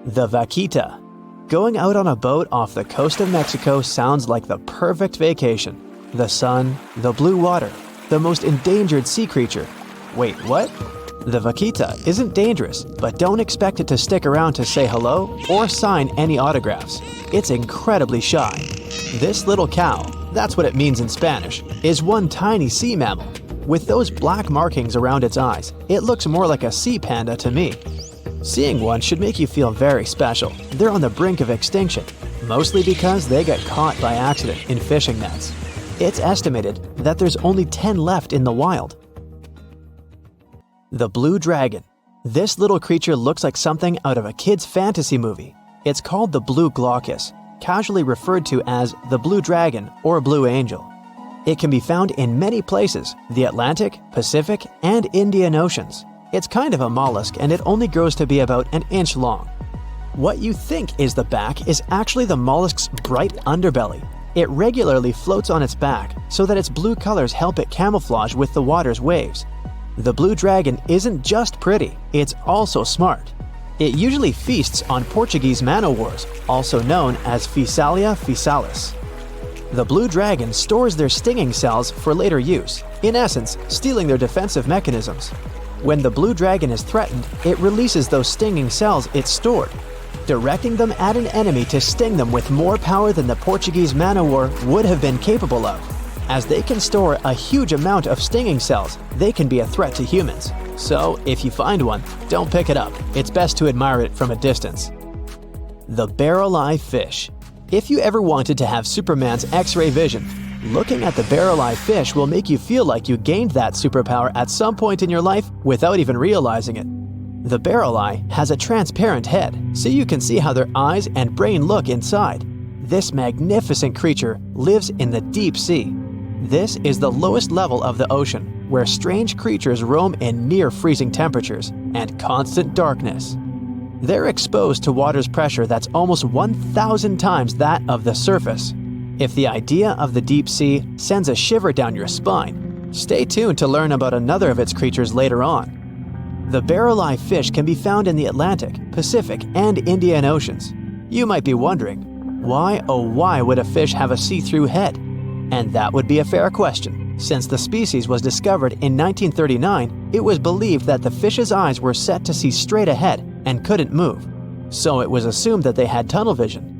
The vaquita. Going out on a boat off the coast of Mexico sounds like the perfect vacation. The sun, the blue water, the most endangered sea creature. Wait, what? The vaquita isn't dangerous, but don't expect it to stick around to say hello or sign any autographs. It's incredibly shy. This little cow, that's what it means in Spanish, is one tiny sea mammal. With those black markings around its eyes, it looks more like a sea panda to me. Seeing one should make you feel very special. They're on the brink of extinction, mostly because they got caught by accident in fishing nets. It's estimated that there's only 10 left in the wild. The blue dragon. This little creature looks like something out of a kid's fantasy movie. It's called the blue glaucus, casually referred to as the blue dragon or blue angel. It can be found in many places, the Atlantic, Pacific, and Indian Oceans. It's kind of a mollusk and it only grows to be about an inch long. What you think is the back is actually the mollusk's bright underbelly. It regularly floats on its back so that its blue colors help it camouflage with the water's waves. The blue dragon isn't just pretty, it's also smart. It usually feasts on Portuguese man-o'-wars, also known as Physalia physalis. The blue dragon stores their stinging cells for later use, in essence, stealing their defensive mechanisms. When the blue dragon is threatened, it releases those stinging cells it stored, directing them at an enemy to sting them with more power than the Portuguese man-o'-war would have been capable of. As they can store a huge amount of stinging cells, they can be a threat to humans. So, if you find one, don't pick it up. It's best to admire it from a distance. The barrel-eye fish. If you ever wanted to have Superman's X-ray vision, looking at the barrel-eye fish will make you feel like you gained that superpower at some point in your life without even realizing it. The barrel eye has a transparent head, so you can see how their eyes and brain look inside. This magnificent creature lives in the deep sea. This is the lowest level of the ocean, where strange creatures roam in near-freezing temperatures and constant darkness. They're exposed to water's pressure that's almost 1,000 times that of the surface. If the idea of the deep sea sends a shiver down your spine, stay tuned to learn about another of its creatures later on. The barrel-eye fish can be found in the Atlantic, Pacific, and Indian Oceans. You might be wondering, why oh why would a fish have a see-through head? And that would be a fair question. Since the species was discovered in 1939, it was believed that the fish's eyes were set to see straight ahead and couldn't move. So it was assumed that they had tunnel vision.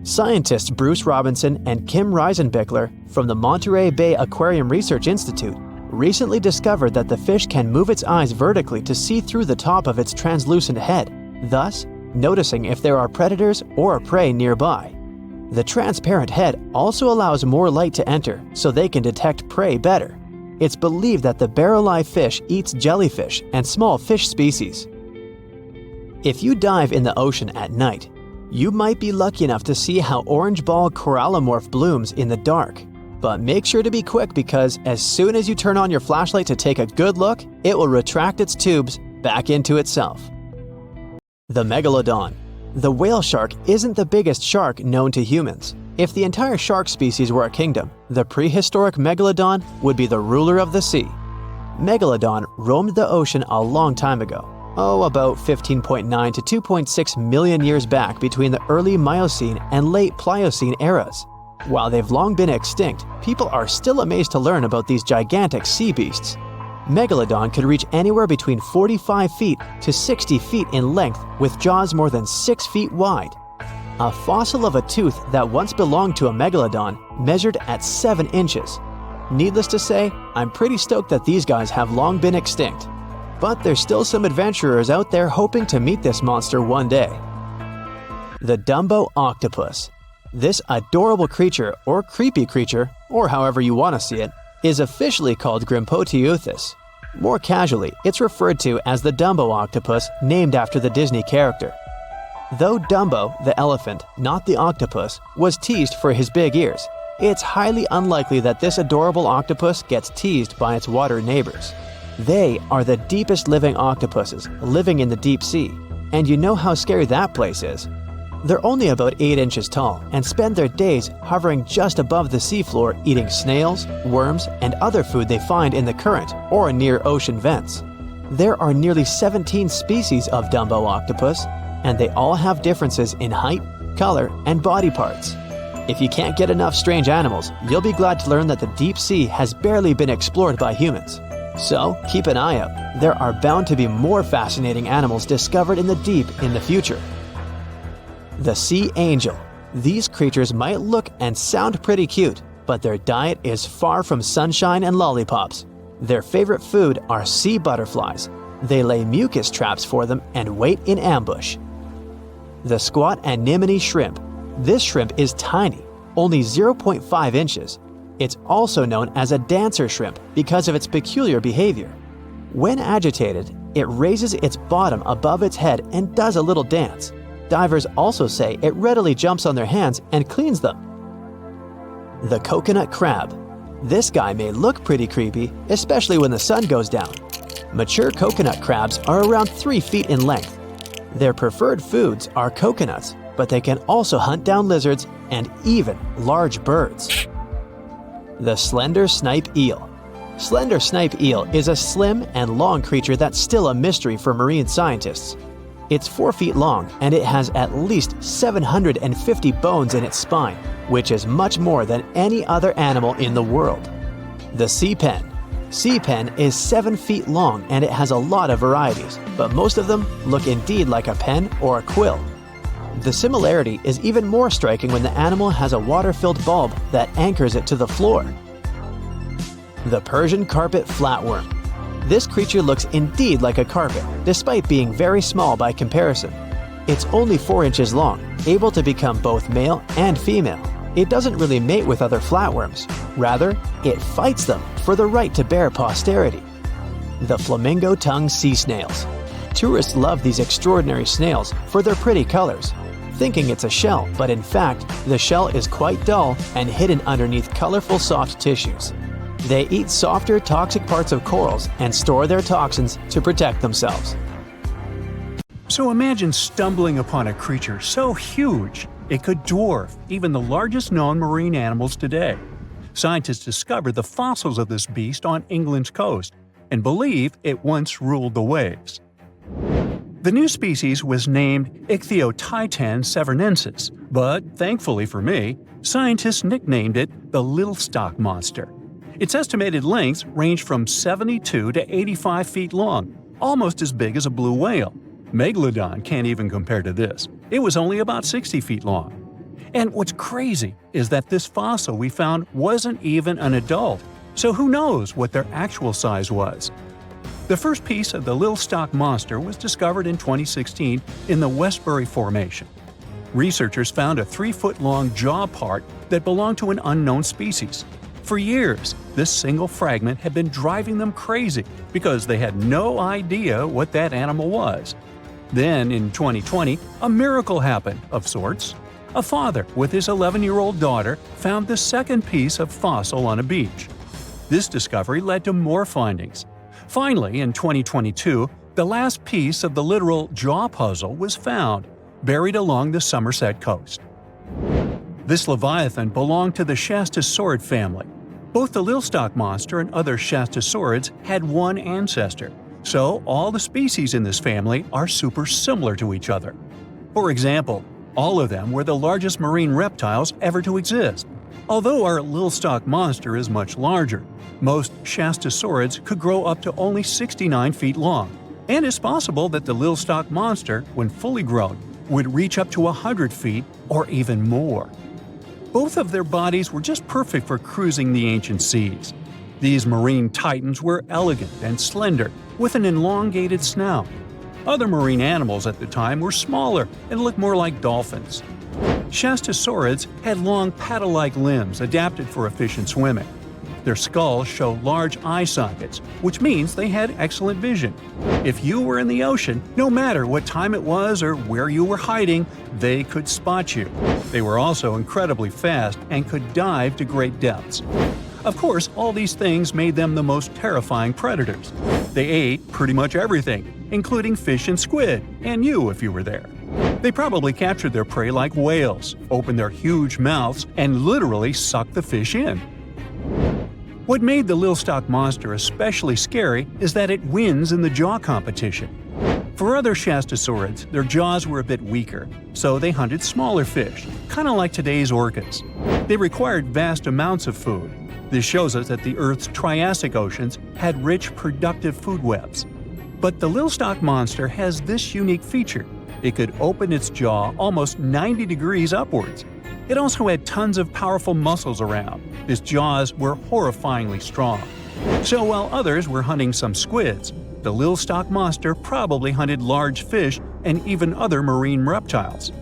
Scientists Bruce Robinson and Kim Reisenbichler from the Monterey Bay Aquarium Research Institute recently discovered that the fish can move its eyes vertically to see through the top of its translucent head, thus noticing if there are predators or prey nearby. The transparent head also allows more light to enter so they can detect prey better. It's believed that the barrel-eye fish eats jellyfish and small fish species. If you dive in the ocean at night, you might be lucky enough to see how orange ball corallomorph blooms in the dark. But make sure to be quick because as soon as you turn on your flashlight to take a good look, it will retract its tubes back into itself. The Megalodon. The whale shark isn't the biggest shark known to humans. If the entire shark species were a kingdom, the prehistoric Megalodon would be the ruler of the sea. Megalodon roamed the ocean a long time ago. About 15.9 to 2.6 million years back between the early Miocene and late Pliocene eras. While they've long been extinct, people are still amazed to learn about these gigantic sea beasts. Megalodon could reach anywhere between 45 feet to 60 feet in length with jaws more than 6 feet wide. A fossil of a tooth that once belonged to a megalodon measured at 7 inches. Needless to say, I'm pretty stoked that these guys have long been extinct. But there's still some adventurers out there hoping to meet this monster one day. The Dumbo octopus. This adorable creature, or creepy creature, or however you want to see it, is officially called Grimpoteuthis. More casually, it's referred to as the Dumbo octopus, named after the Disney character. Though Dumbo, the elephant, not the octopus, was teased for his big ears, it's highly unlikely that this adorable octopus gets teased by its water neighbors. They are the deepest living octopuses, living in the deep sea, and you know how scary that place is. They're only about 8 inches tall and spend their days hovering just above the seafloor eating snails, worms, and other food they find in the current or near ocean vents. There are nearly 17 species of Dumbo octopus, and they all have differences in height, color, and body parts. If you can't get enough strange animals, you'll be glad to learn that the deep sea has barely been explored by humans. So keep an eye out. There are bound to be more fascinating animals discovered in the deep in the future. The sea angel. These creatures might look and sound pretty cute, but their diet is far from sunshine and lollipops. Their favorite food are sea butterflies. They lay mucus traps for them and wait in ambush. The squat anemone shrimp. This shrimp is tiny, only 0.5 inches. It's also known as a dancer shrimp because of its peculiar behavior. When agitated, it raises its bottom above its head and does a little dance. Divers also say it readily jumps on their hands and cleans them. The coconut crab. This guy may look pretty creepy, especially when the sun goes down. Mature coconut crabs are around 3 feet in length. Their preferred foods are coconuts, but they can also hunt down lizards and even large birds. The slender snipe eel. Slender snipe eel is a slim and long creature that's still a mystery for marine scientists. It's 4 feet long and it has at least 750 bones in its spine, which is much more than any other animal in the world. The sea pen. Sea pen is 7 feet long and it has a lot of varieties, but most of them look indeed like a pen or a quill. The similarity is even more striking when the animal has a water-filled bulb that anchors it to the floor. The Persian carpet flatworm. This creature looks indeed like a carpet, despite being very small by comparison. It's only 4 inches long, able to become both male and female. It doesn't really mate with other flatworms. Rather, it fights them for the right to bear posterity. The flamingo-tongued sea snails. Tourists love these extraordinary snails for their pretty colors, thinking it's a shell, but in fact, the shell is quite dull and hidden underneath colorful soft tissues. They eat softer, toxic parts of corals and store their toxins to protect themselves. So imagine stumbling upon a creature so huge it could dwarf even the largest known marine animals today. Scientists discovered the fossils of this beast on England's coast and believe it once ruled the waves. The new species was named Ichthyotitan severnensis, but thankfully for me, scientists nicknamed it the Little Stock Monster. Its estimated lengths range from 72 to 85 feet long, almost as big as a blue whale. Megalodon can't even compare to this. It was only about 60 feet long. And what's crazy is that this fossil we found wasn't even an adult, so who knows what their actual size was. The first piece of the Little Stock Monster was discovered in 2016 in the Westbury Formation. Researchers found a 3-foot-long jaw part that belonged to an unknown species. For years, this single fragment had been driving them crazy because they had no idea what that animal was. Then, in 2020, a miracle happened, of sorts. A father with his 11-year-old daughter found the second piece of fossil on a beach. This discovery led to more findings. Finally, in 2022, the last piece of the literal jaw puzzle was found, buried along the Somerset coast. This Leviathan belonged to the Shastasaurid family. Both the Little Stock Monster and other Shastasaurids had one ancestor, so all the species in this family are super similar to each other. For example, all of them were the largest marine reptiles ever to exist. Although our Little Stock Monster is much larger, most Shastasaurids could grow up to only 69 feet long, and it's possible that the Little Stock Monster, when fully grown, would reach up to 100 feet or even more. Both of their bodies were just perfect for cruising the ancient seas. These marine titans were elegant and slender, with an elongated snout. Other marine animals at the time were smaller and looked more like dolphins. Shastasaurids had long paddle-like limbs adapted for efficient swimming. Their skulls show large eye sockets, which means they had excellent vision. If you were in the ocean, no matter what time it was or where you were hiding, they could spot you. They were also incredibly fast and could dive to great depths. Of course, all these things made them the most terrifying predators. They ate pretty much everything, including fish and squid, and you if you were there. They probably captured their prey like whales, opened their huge mouths, and literally sucked the fish in. What made the Little Stock Monster especially scary is that it wins in the jaw competition. For other Shastasaurids, their jaws were a bit weaker, so they hunted smaller fish, kind of like today's orcas. They required vast amounts of food. This shows us that the Earth's Triassic oceans had rich, productive food webs. But the Little Stock Monster has this unique feature. It could open its jaw almost 90 degrees upwards. It also had tons of powerful muscles around. Its jaws were horrifyingly strong. So while others were hunting some squids, The Lil-stock monster probably hunted large fish and even other marine reptiles.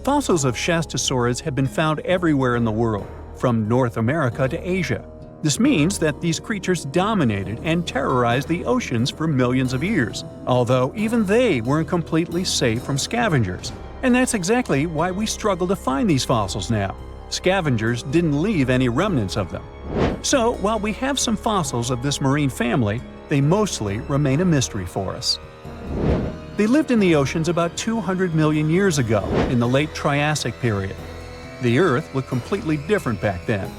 Fossils of Shastosaurids have been found everywhere in the world, from North America to Asia. This means that these creatures dominated and terrorized the oceans for millions of years, although even they weren't completely safe from scavengers. And that's exactly why we struggle to find these fossils now. Scavengers didn't leave any remnants of them. So, while we have some fossils of this marine family, they mostly remain a mystery for us. They lived in the oceans about 200 million years ago, in the late Triassic period. The Earth looked completely different back then.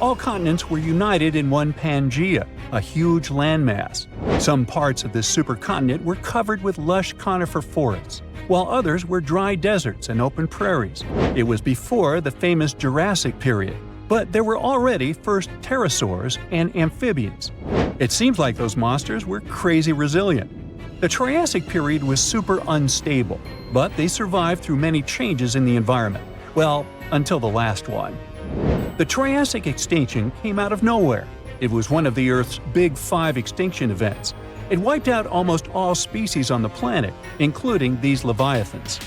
All continents were united in one Pangaea, a huge landmass. Some parts of this supercontinent were covered with lush conifer forests, while others were dry deserts and open prairies. It was before the famous Jurassic period, but there were already first pterosaurs and amphibians. It seems like those monsters were crazy resilient. The Triassic period was super unstable, but they survived through many changes in the environment. Well, until the last one. The Triassic extinction came out of nowhere. It was one of the Earth's big 5 extinction events. It wiped out almost all species on the planet, including these Leviathans.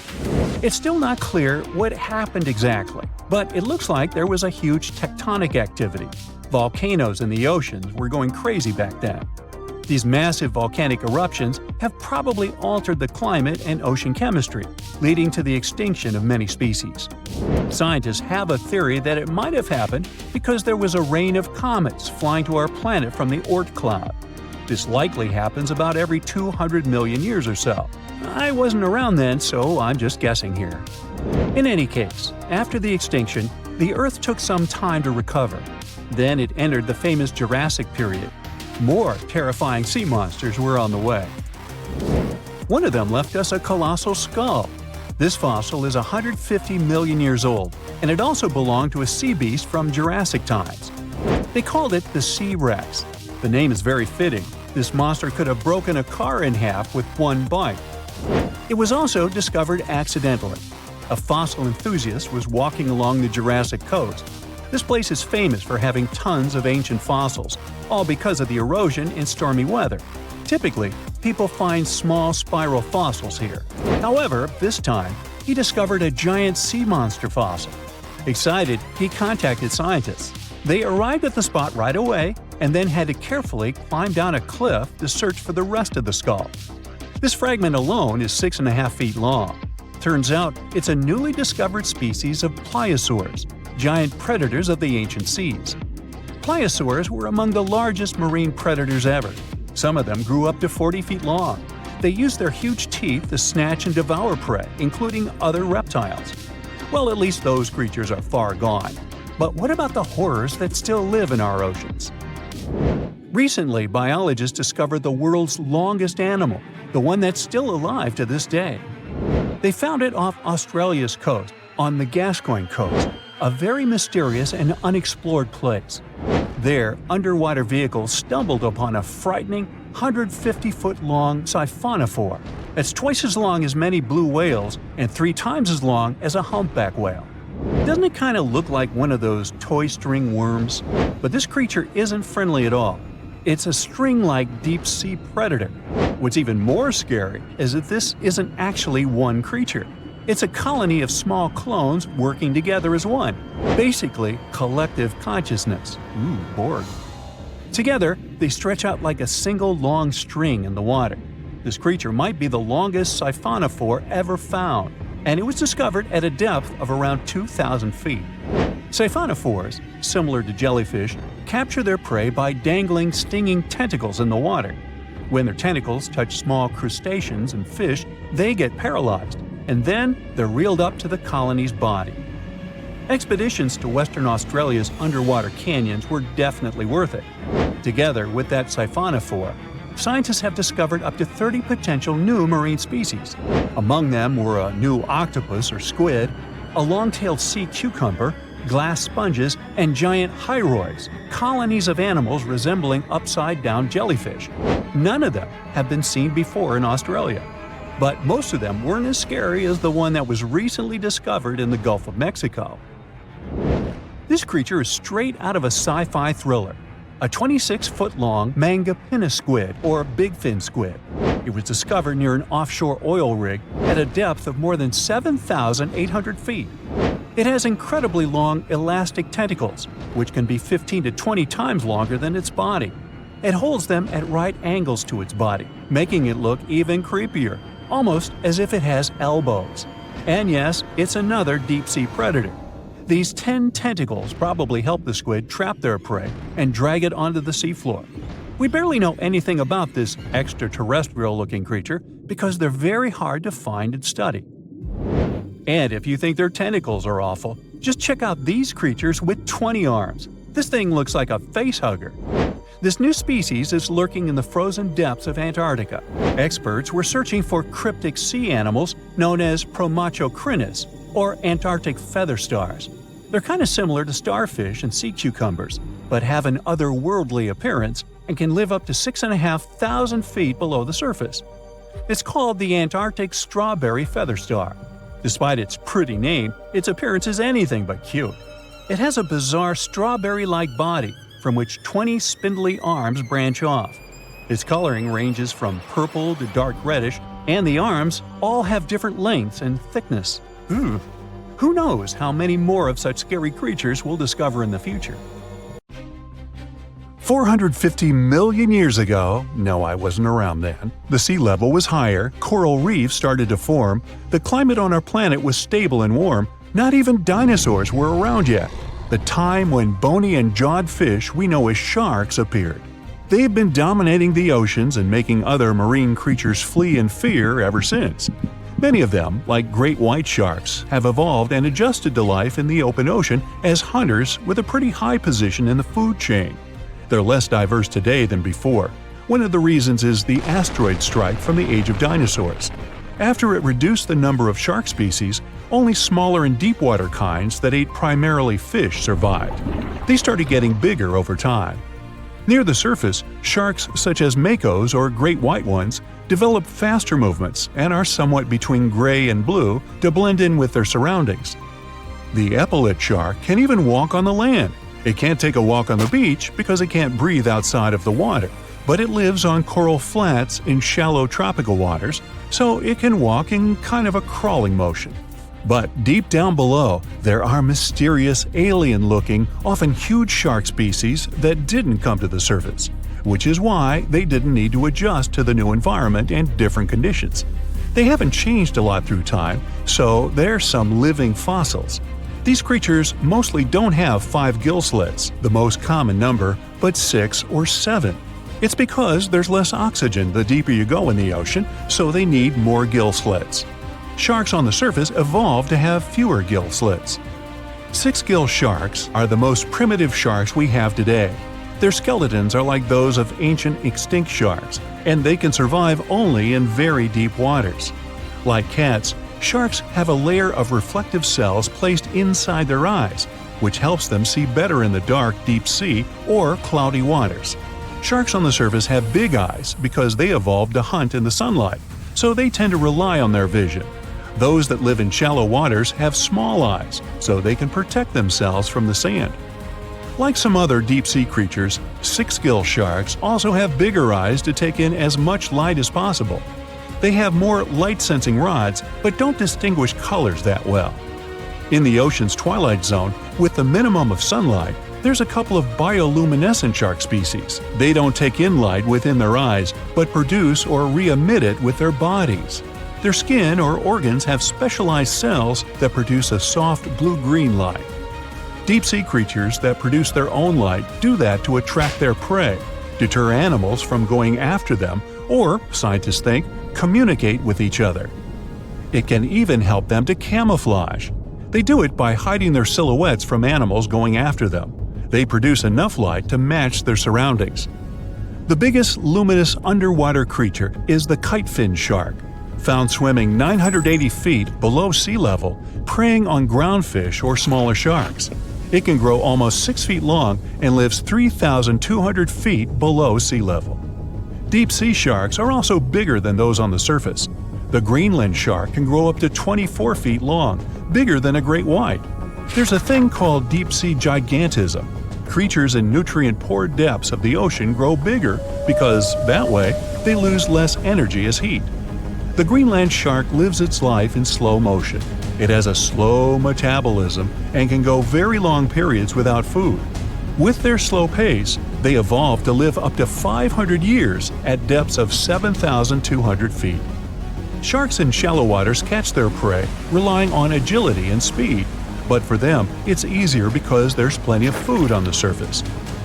It's still not clear what happened exactly, but it looks like there was a huge tectonic activity. Volcanoes in the oceans were going crazy back then. These massive volcanic eruptions have probably altered the climate and ocean chemistry, leading to the extinction of many species. Scientists have a theory that it might have happened because there was a rain of comets flying to our planet from the Oort cloud. This likely happens about every 200 million years or so. I wasn't around then, so I'm just guessing here. In any case, after the extinction, the Earth took some time to recover. Then it entered the famous Jurassic period. More terrifying sea monsters were on the way. One of them left us a colossal skull. This fossil is 150 million years old, and it also belonged to a sea beast from Jurassic times. They called it the Sea Rex. The name is very fitting. This monster could have broken a car in half with one bite. It was also discovered accidentally. A fossil enthusiast was walking along the Jurassic coast. This place is famous for having tons of ancient fossils, all because of the erosion in stormy weather. Typically, people find small spiral fossils here. However, this time, he discovered a giant sea monster fossil. Excited, he contacted scientists. They arrived at the spot right away and then had to carefully climb down a cliff to search for the rest of the skull. This fragment alone is 6.5 feet long. Turns out, it's a newly discovered species of pliosaurs, giant predators of the ancient seas. Pliosaurs were among the largest marine predators ever. Some of them grew up to 40 feet long. They used their huge teeth to snatch and devour prey, including other reptiles. Well, at least those creatures are far gone. But what about the horrors that still live in our oceans? Recently, biologists discovered the world's longest animal, the one that's still alive to this day. They found it off Australia's coast, on the Gascoyne coast, a very mysterious and unexplored place. There, underwater vehicles stumbled upon a frightening 150-foot-long siphonophore. That's twice as long as many blue whales and 3 times as long as a humpback whale. Doesn't it kind of look like one of those toy string worms? But this creature isn't friendly at all. It's a string-like deep-sea predator. What's even more scary is that this isn't actually one creature. It's a colony of small clones working together as one. Basically, collective consciousness. Ooh, Borg. Together, they stretch out like a single long string in the water. This creature might be the longest siphonophore ever found, and it was discovered at a depth of around 2,000 feet. Siphonophores, similar to jellyfish, capture their prey by dangling stinging tentacles in the water. When their tentacles touch small crustaceans and fish, they get paralyzed, and then they're reeled up to the colony's body. Expeditions to Western Australia's underwater canyons were definitely worth it. Together with that siphonophore, scientists have discovered up to 30 potential new marine species. Among them were a new octopus or squid, a long-tailed sea cucumber, glass sponges, and giant hyroids, colonies of animals resembling upside-down jellyfish. None of them have been seen before in Australia. But most of them weren't as scary as the one that was recently discovered in the Gulf of Mexico. This creature is straight out of a sci-fi thriller. a 26-foot-long mangapinna squid, or bigfin squid. It was discovered near an offshore oil rig at a depth of more than 7,800 feet. It has incredibly long elastic tentacles, which can be 15 to 20 times longer than its body. It holds them at right angles to its body, making it look even creepier, almost as if it has elbows. And yes, it's another deep-sea predator. These 10 tentacles probably help the squid trap their prey and drag it onto the seafloor. We barely know anything about this extraterrestrial-looking creature because they're very hard to find and study. And if you think their tentacles are awful, just check out these creatures with 20 arms. This thing looks like a facehugger. This new species is lurking in the frozen depths of Antarctica. Experts were searching for cryptic sea animals known as Promachocrinus, or Antarctic feather stars. They're kind of similar to starfish and sea cucumbers, but have an otherworldly appearance and can live up to 6,500 feet below the surface. It's called the Antarctic strawberry feather star. Despite its pretty name, its appearance is anything but cute. It has a bizarre strawberry-like body from which 20 spindly arms branch off. Its coloring ranges from purple to dark reddish, and the arms all have different lengths and thickness. Who knows how many more of such scary creatures we'll discover in the future? 450 million years ago, no, I wasn't around then, the sea level was higher, coral reefs started to form, the climate on our planet was stable and warm, not even dinosaurs were around yet. The time when bony and jawed fish we know as sharks appeared. They've been dominating the oceans and making other marine creatures flee in fear ever since. Many of them, like great white sharks, have evolved and adjusted to life in the open ocean as hunters with a pretty high position in the food chain. They're less diverse today than before. One of the reasons is the asteroid strike from the age of dinosaurs. After it reduced the number of shark species, only smaller and deep-water kinds that ate primarily fish survived. They started getting bigger over time. Near the surface, sharks such as makos or great white ones develop faster movements and are somewhat between gray and blue to blend in with their surroundings. The epaulet shark can even walk on the land. It can't take a walk on the beach because it can't breathe outside of the water, but it lives on coral flats in shallow tropical waters, so it can walk in kind of a crawling motion. But deep down below, there are mysterious alien-looking, often huge shark species that didn't come to the surface, which is why they didn't need to adjust to the new environment and different conditions. They haven't changed a lot through time, so they're some living fossils. These creatures mostly don't have 5 gill slits, the most common number, but 6 or 7. It's because there's less oxygen the deeper you go in the ocean, so they need more gill slits. Sharks on the surface evolved to have fewer gill slits. 6-gill sharks are the most primitive sharks we have today. Their skeletons are like those of ancient extinct sharks, and they can survive only in very deep waters. Like cats, sharks have a layer of reflective cells placed inside their eyes, which helps them see better in the dark, deep sea or cloudy waters. Sharks on the surface have big eyes because they evolved to hunt in the sunlight, so they tend to rely on their vision. Those that live in shallow waters have small eyes, so they can protect themselves from the sand. Like some other deep-sea creatures, 6-gill sharks also have bigger eyes to take in as much light as possible. They have more light-sensing rods, but don't distinguish colors that well. In the ocean's twilight zone, with the minimum of sunlight, there's a couple of bioluminescent shark species. They don't take in light within their eyes, but produce or re-emit it with their bodies. Their skin or organs have specialized cells that produce a soft blue-green light. Deep-sea creatures that produce their own light do that to attract their prey, deter animals from going after them, or, scientists think, communicate with each other. It can even help them to camouflage. They do it by hiding their silhouettes from animals going after them. They produce enough light to match their surroundings. The biggest luminous underwater creature is the kitefin shark, found swimming 980 feet below sea level, preying on groundfish or smaller sharks. It can grow almost 6 feet long and lives 3,200 feet below sea level. Deep-sea sharks are also bigger than those on the surface. The Greenland shark can grow up to 24 feet long, bigger than a great white. There's a thing called deep-sea gigantism. Creatures in nutrient-poor depths of the ocean grow bigger because, that way, they lose less energy as heat. The Greenland shark lives its life in slow motion. It has a slow metabolism and can go very long periods without food. With their slow pace, they evolved to live up to 500 years at depths of 7,200 feet. Sharks in shallow waters catch their prey, relying on agility and speed. But for them, it's easier because there's plenty of food on the surface.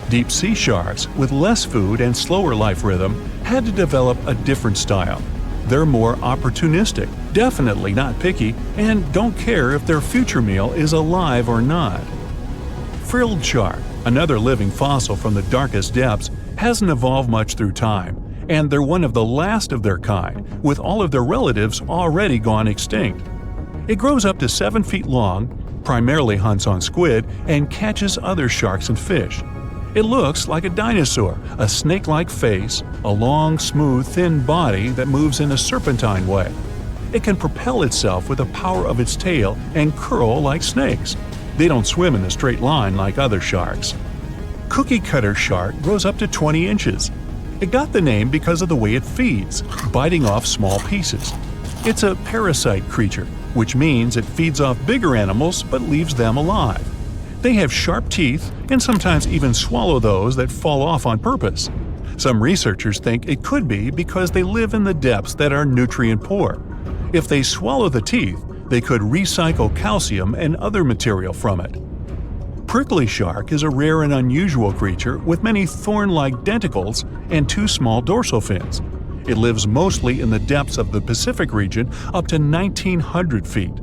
Deep-sea sharks, with less food and slower life rhythm, had to develop a different style. They're more opportunistic, definitely not picky, and don't care if their future meal is alive or not. Frilled shark, another living fossil from the darkest depths, hasn't evolved much through time, and they're one of the last of their kind, with all of their relatives already gone extinct. It grows up to 7 feet long, primarily hunts on squid, and catches other sharks and fish. It looks like a dinosaur, a snake-like face, a long, smooth, thin body that moves in a serpentine way. It can propel itself with the power of its tail and curl like snakes. They don't swim in a straight line like other sharks. Cookie cutter shark grows up to 20 inches. It got the name because of the way it feeds, biting off small pieces. It's a parasite creature, which means it feeds off bigger animals but leaves them alive. They have sharp teeth and sometimes even swallow those that fall off on purpose. Some researchers think it could be because they live in the depths that are nutrient poor. If they swallow the teeth, they could recycle calcium and other material from it. Prickly shark is a rare and unusual creature with many thorn-like denticles and 2 small dorsal fins. It lives mostly in the depths of the Pacific region up to 1,900 feet.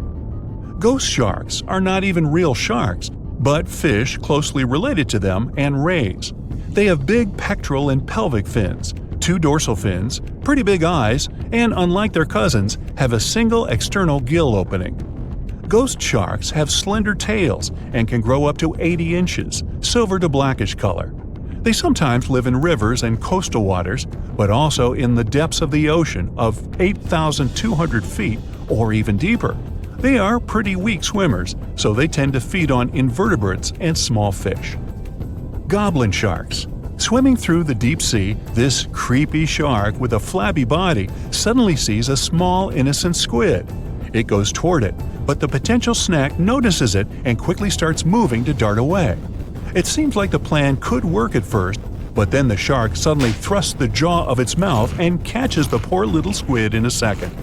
Ghost sharks are not even real sharks, but fish closely related to them and rays. They have big pectoral and pelvic fins, 2 dorsal fins, pretty big eyes, and unlike their cousins, have a single external gill opening. Ghost sharks have slender tails and can grow up to 80 inches, silver to blackish color. They sometimes live in rivers and coastal waters, but also in the depths of the ocean of 8,200 feet or even deeper. They are pretty weak swimmers, so they tend to feed on invertebrates and small fish. Goblin sharks. Swimming through the deep sea, this creepy shark with a flabby body suddenly sees a small, innocent squid. It goes toward it, but the potential snack notices it and quickly starts moving to dart away. It seems like the plan could work at first, but then the shark suddenly thrusts the jaw of its mouth and catches the poor little squid in a second.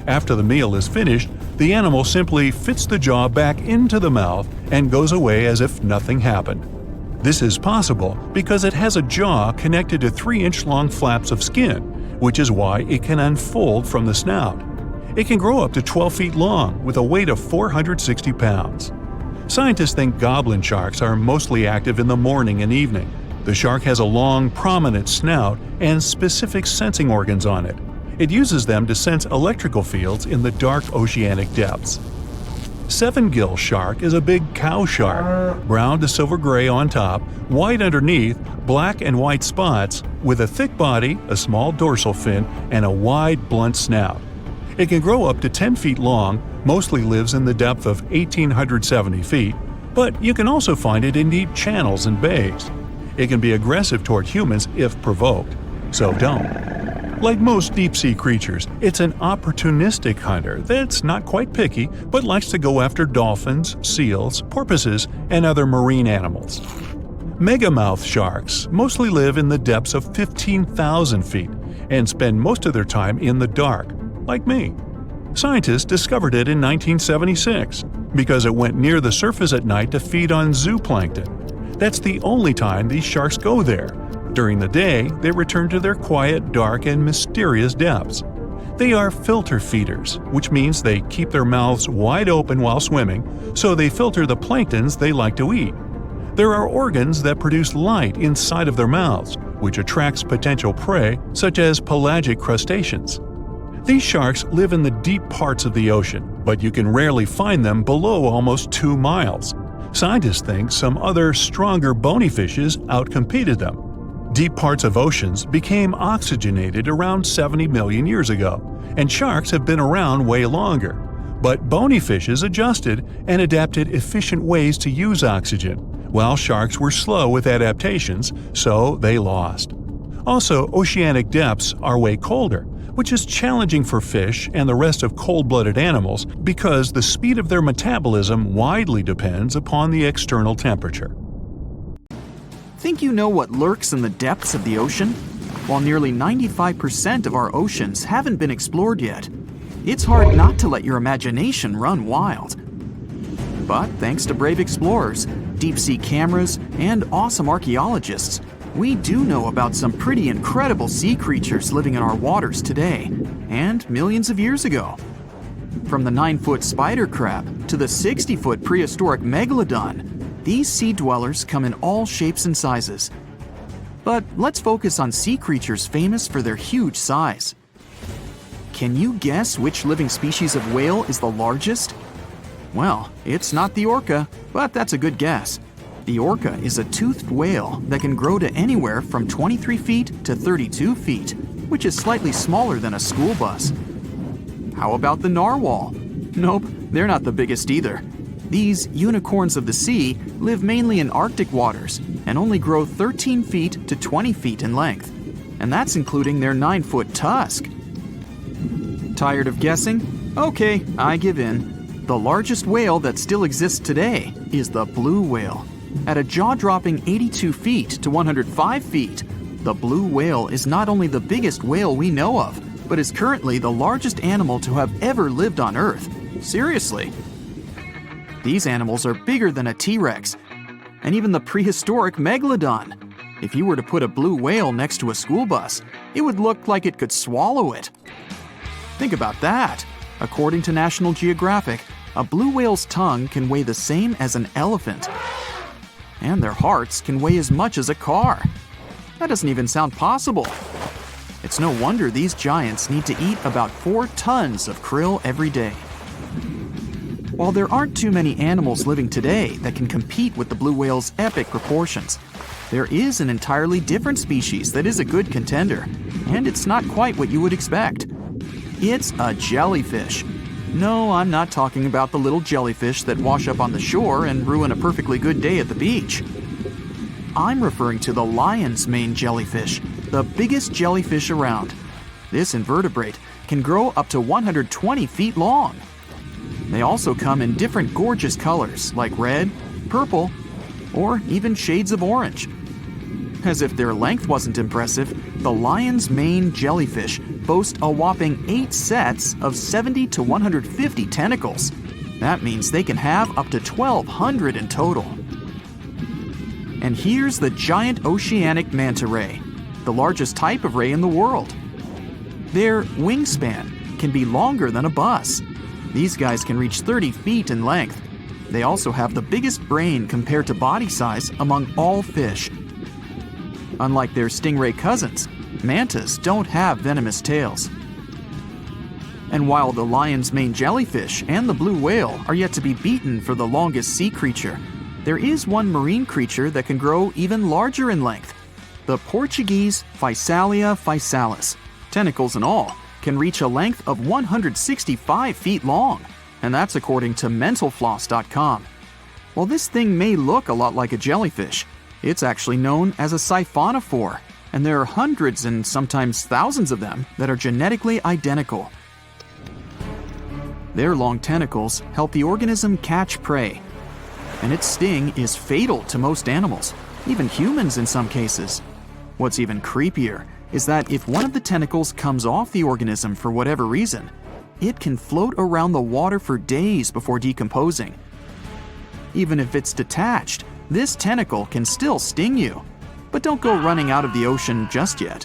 After the meal is finished, the animal simply fits the jaw back into the mouth and goes away as if nothing happened. This is possible because it has a jaw connected to 3-inch-long flaps of skin, which is why it can unfold from the snout. It can grow up to 12 feet long with a weight of 460 pounds. Scientists think goblin sharks are mostly active in the morning and evening. The shark has a long, prominent snout and specific sensing organs on it. It uses them to sense electrical fields in the dark oceanic depths. Seven-gill shark is a big cow shark, brown to silver-gray on top, white underneath, black and white spots, with a thick body, a small dorsal fin, and a wide, blunt snout. It can grow up to 10 feet long, mostly lives in the depth of 1,870 feet, but you can also find it in deep channels and bays. It can be aggressive toward humans if provoked, so don't. Like most deep-sea creatures, it's an opportunistic hunter that's not quite picky but likes to go after dolphins, seals, porpoises, and other marine animals. Megamouth sharks mostly live in the depths of 15,000 feet and spend most of their time in the dark, like me. Scientists discovered it in 1976 because it went near the surface at night to feed on zooplankton. That's the only time these sharks go there. During the day, they return to their quiet, dark, and mysterious depths. They are filter feeders, which means they keep their mouths wide open while swimming, so they filter the planktons they like to eat. There are organs that produce light inside of their mouths, which attracts potential prey, such as pelagic crustaceans. These sharks live in the deep parts of the ocean, but you can rarely find them below almost 2 miles. Scientists think some other, stronger bony fishes outcompeted them. Deep parts of oceans became oxygenated around 70 million years ago, and sharks have been around way longer. But bony fishes adjusted and adapted efficient ways to use oxygen, while sharks were slow with adaptations, so they lost. Also, oceanic depths are way colder, which is challenging for fish and the rest of cold-blooded animals because the speed of their metabolism widely depends upon the external temperature. Think you know what lurks in the depths of the ocean? While nearly 95% of our oceans haven't been explored yet, it's hard not to let your imagination run wild. But thanks to brave explorers, deep-sea cameras, and awesome archaeologists, we do know about some pretty incredible sea creatures living in our waters today, and millions of years ago. From the 9-foot spider crab to the 60-foot prehistoric Megalodon, these sea dwellers come in all shapes and sizes. But let's focus on sea creatures famous for their huge size. Can you guess which living species of whale is the largest? Well, it's not the orca, but that's a good guess. The orca is a toothed whale that can grow to anywhere from 23 feet to 32 feet, which is slightly smaller than a school bus. How about the narwhal? Nope, they're not the biggest either. These unicorns of the sea live mainly in Arctic waters and only grow 13 feet to 20 feet in length, and that's including their 9-foot tusk. Tired of guessing? Okay, I give in. The largest whale that still exists today is the blue whale. At a jaw-dropping 82 feet to 105 feet, the blue whale is not only the biggest whale we know of, but is currently the largest animal to have ever lived on Earth. Seriously. These animals are bigger than a T-Rex, and even the prehistoric Megalodon. If you were to put a blue whale next to a school bus, it would look like it could swallow it. Think about that. According to National Geographic, a blue whale's tongue can weigh the same as an elephant. And their hearts can weigh as much as a car. That doesn't even sound possible. It's no wonder these giants need to eat about 4 tons of krill every day. While there aren't too many animals living today that can compete with the blue whale's epic proportions, there is an entirely different species that is a good contender, and it's not quite what you would expect. It's a jellyfish. No, I'm not talking about the little jellyfish that wash up on the shore and ruin a perfectly good day at the beach. I'm referring to the lion's mane jellyfish, the biggest jellyfish around. This invertebrate can grow up to 120 feet long. They also come in different gorgeous colors like red, purple, or even shades of orange. As if their length wasn't impressive, the lion's mane jellyfish boast a whopping 8 sets of 70 to 150 tentacles. That means they can have up to 1,200 in total. And here's the giant oceanic manta ray, the largest type of ray in the world. Their wingspan can be longer than a bus. These guys can reach 30 feet in length. They also have the biggest brain compared to body size among all fish. Unlike their stingray cousins, mantas don't have venomous tails. And while the lion's mane jellyfish and the blue whale are yet to be beaten for the longest sea creature, there is one marine creature that can grow even larger in length. The Portuguese Physalia physalis, tentacles and all, can reach a length of 165 feet long, and that's according to mentalfloss.com. While this thing may look a lot like a jellyfish, it's actually known as a siphonophore, and there are hundreds and sometimes thousands of them that are genetically identical. Their long tentacles help the organism catch prey, and its sting is fatal to most animals, even humans in some cases. What's even creepier is that if one of the tentacles comes off the organism for whatever reason, it can float around the water for days before decomposing. Even if it's detached, this tentacle can still sting you. But don't go running out of the ocean just yet.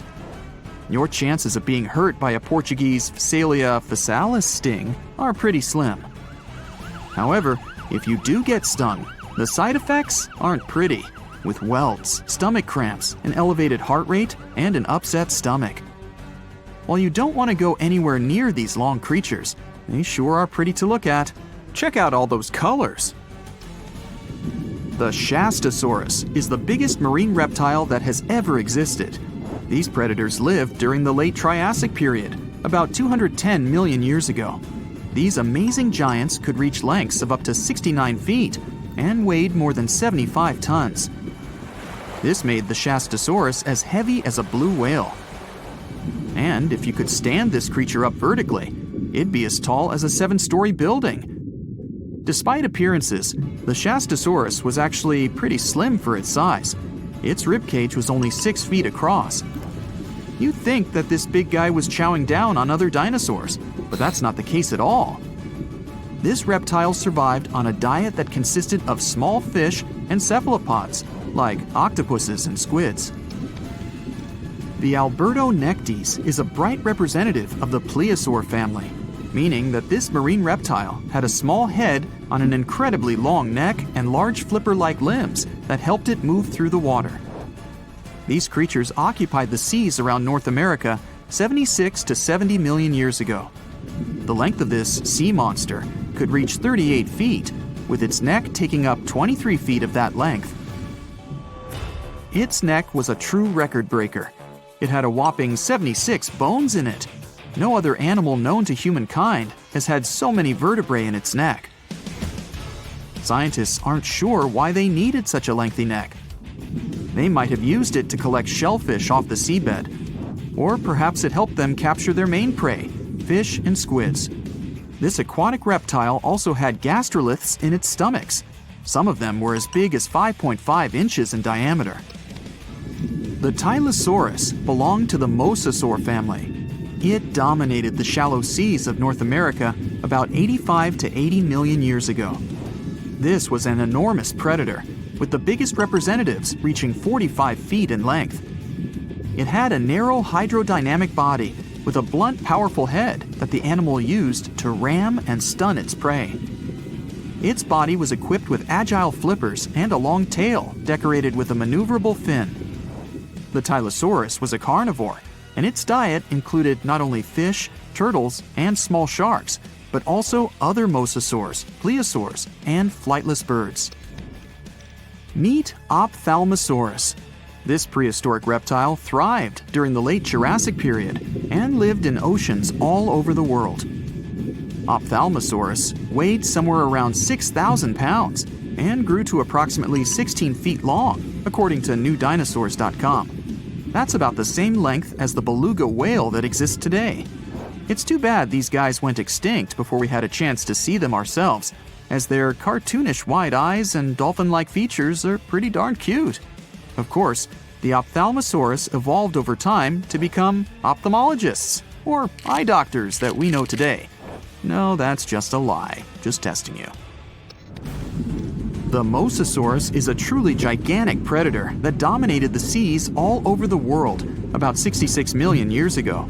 Your chances of being hurt by a Portuguese Physalia physalis sting are pretty slim. However, if you do get stung, the side effects aren't pretty, with welts, stomach cramps, an elevated heart rate, and an upset stomach. While you don't want to go anywhere near these long creatures, they sure are pretty to look at. Check out all those colors. The Shastasaurus is the biggest marine reptile that has ever existed. These predators lived during the late Triassic period, about 210 million years ago. These amazing giants could reach lengths of up to 69 feet, and weighed more than 75 tons. This made the Shastosaurus as heavy as a blue whale. And if you could stand this creature up vertically, it'd be as tall as a 7-story building. Despite appearances, the Shastosaurus was actually pretty slim for its size. Its ribcage was only 6 feet across. You'd think that this big guy was chowing down on other dinosaurs, but that's not the case at all. This reptile survived on a diet that consisted of small fish and cephalopods, like octopuses and squids. The Albertonectes is a bright representative of the plesiosaur family, meaning that this marine reptile had a small head on an incredibly long neck and large flipper-like limbs that helped it move through the water. These creatures occupied the seas around North America 76 to 70 million years ago. The length of this sea monster could reach 38 feet, with its neck taking up 23 feet of that length. Its neck was a true record breaker. It had a whopping 76 bones in it. No other animal known to humankind has had so many vertebrae in its neck. Scientists aren't sure why they needed such a lengthy neck. They might have used it to collect shellfish off the seabed, or perhaps it helped them capture their main prey, fish and squids. This aquatic reptile also had gastroliths in its stomachs. Some of them were as big as 5.5 inches in diameter. The Tylosaurus belonged to the Mosasaur family. It dominated the shallow seas of North America about 85 to 80 million years ago. This was an enormous predator, with the biggest representatives reaching 45 feet in length. It had a narrow hydrodynamic body with a blunt, powerful head that the animal used to ram and stun its prey. Its body was equipped with agile flippers and a long tail decorated with a maneuverable fin. The Tylosaurus was a carnivore, and its diet included not only fish, turtles, and small sharks, but also other mosasaurs, plesiosaurs, and flightless birds. Meet Ophthalmosaurus. This prehistoric reptile thrived during the late Jurassic period and lived in oceans all over the world. Ophthalmosaurus weighed somewhere around 6,000 pounds and grew to approximately 16 feet long, according to newdinosaurs.com. That's about the same length as the beluga whale that exists today. It's too bad these guys went extinct before we had a chance to see them ourselves, as their cartoonish wide eyes and dolphin-like features are pretty darn cute. Of course, the Ophthalmosaurus evolved over time to become ophthalmologists, or eye doctors that we know today. No, that's just a lie. Just testing you. The Mosasaurus is a truly gigantic predator that dominated the seas all over the world about 66 million years ago.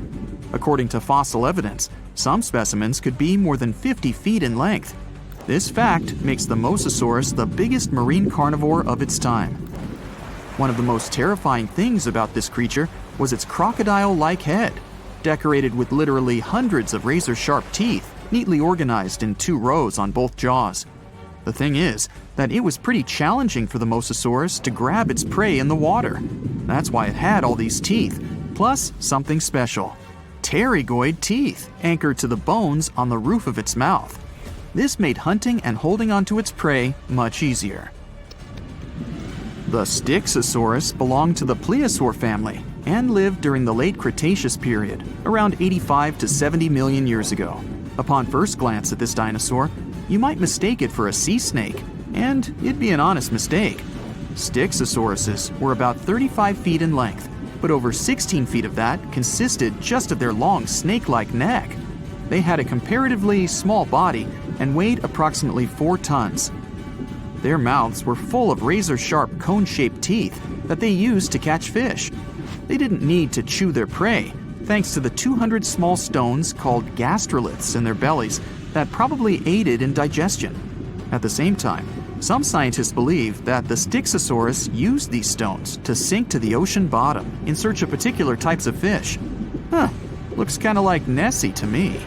According to fossil evidence, some specimens could be more than 50 feet in length. This fact makes the Mosasaurus the biggest marine carnivore of its time. One of the most terrifying things about this creature was its crocodile-like head, decorated with literally hundreds of razor-sharp teeth, neatly organized in 2 rows on both jaws. The thing is that it was pretty challenging for the Mosasaurus to grab its prey in the water. That's why it had all these teeth, plus something special: pterygoid teeth anchored to the bones on the roof of its mouth. This made hunting and holding onto its prey much easier. The Styxosaurus belonged to the plesiosaur family and lived during the late Cretaceous period, around 85 to 70 million years ago. Upon first glance at this dinosaur, you might mistake it for a sea snake, and it'd be an honest mistake. Styxosauruses were about 35 feet in length, but over 16 feet of that consisted just of their long snake-like neck. They had a comparatively small body and weighed approximately 4 tons. Their mouths were full of razor-sharp cone-shaped teeth that they used to catch fish. They didn't need to chew their prey, thanks to the 200 small stones called gastroliths in their bellies that probably aided in digestion. At the same time, some scientists believe that the Styxosaurus used these stones to sink to the ocean bottom in search of particular types of fish. Looks kinda like Nessie to me.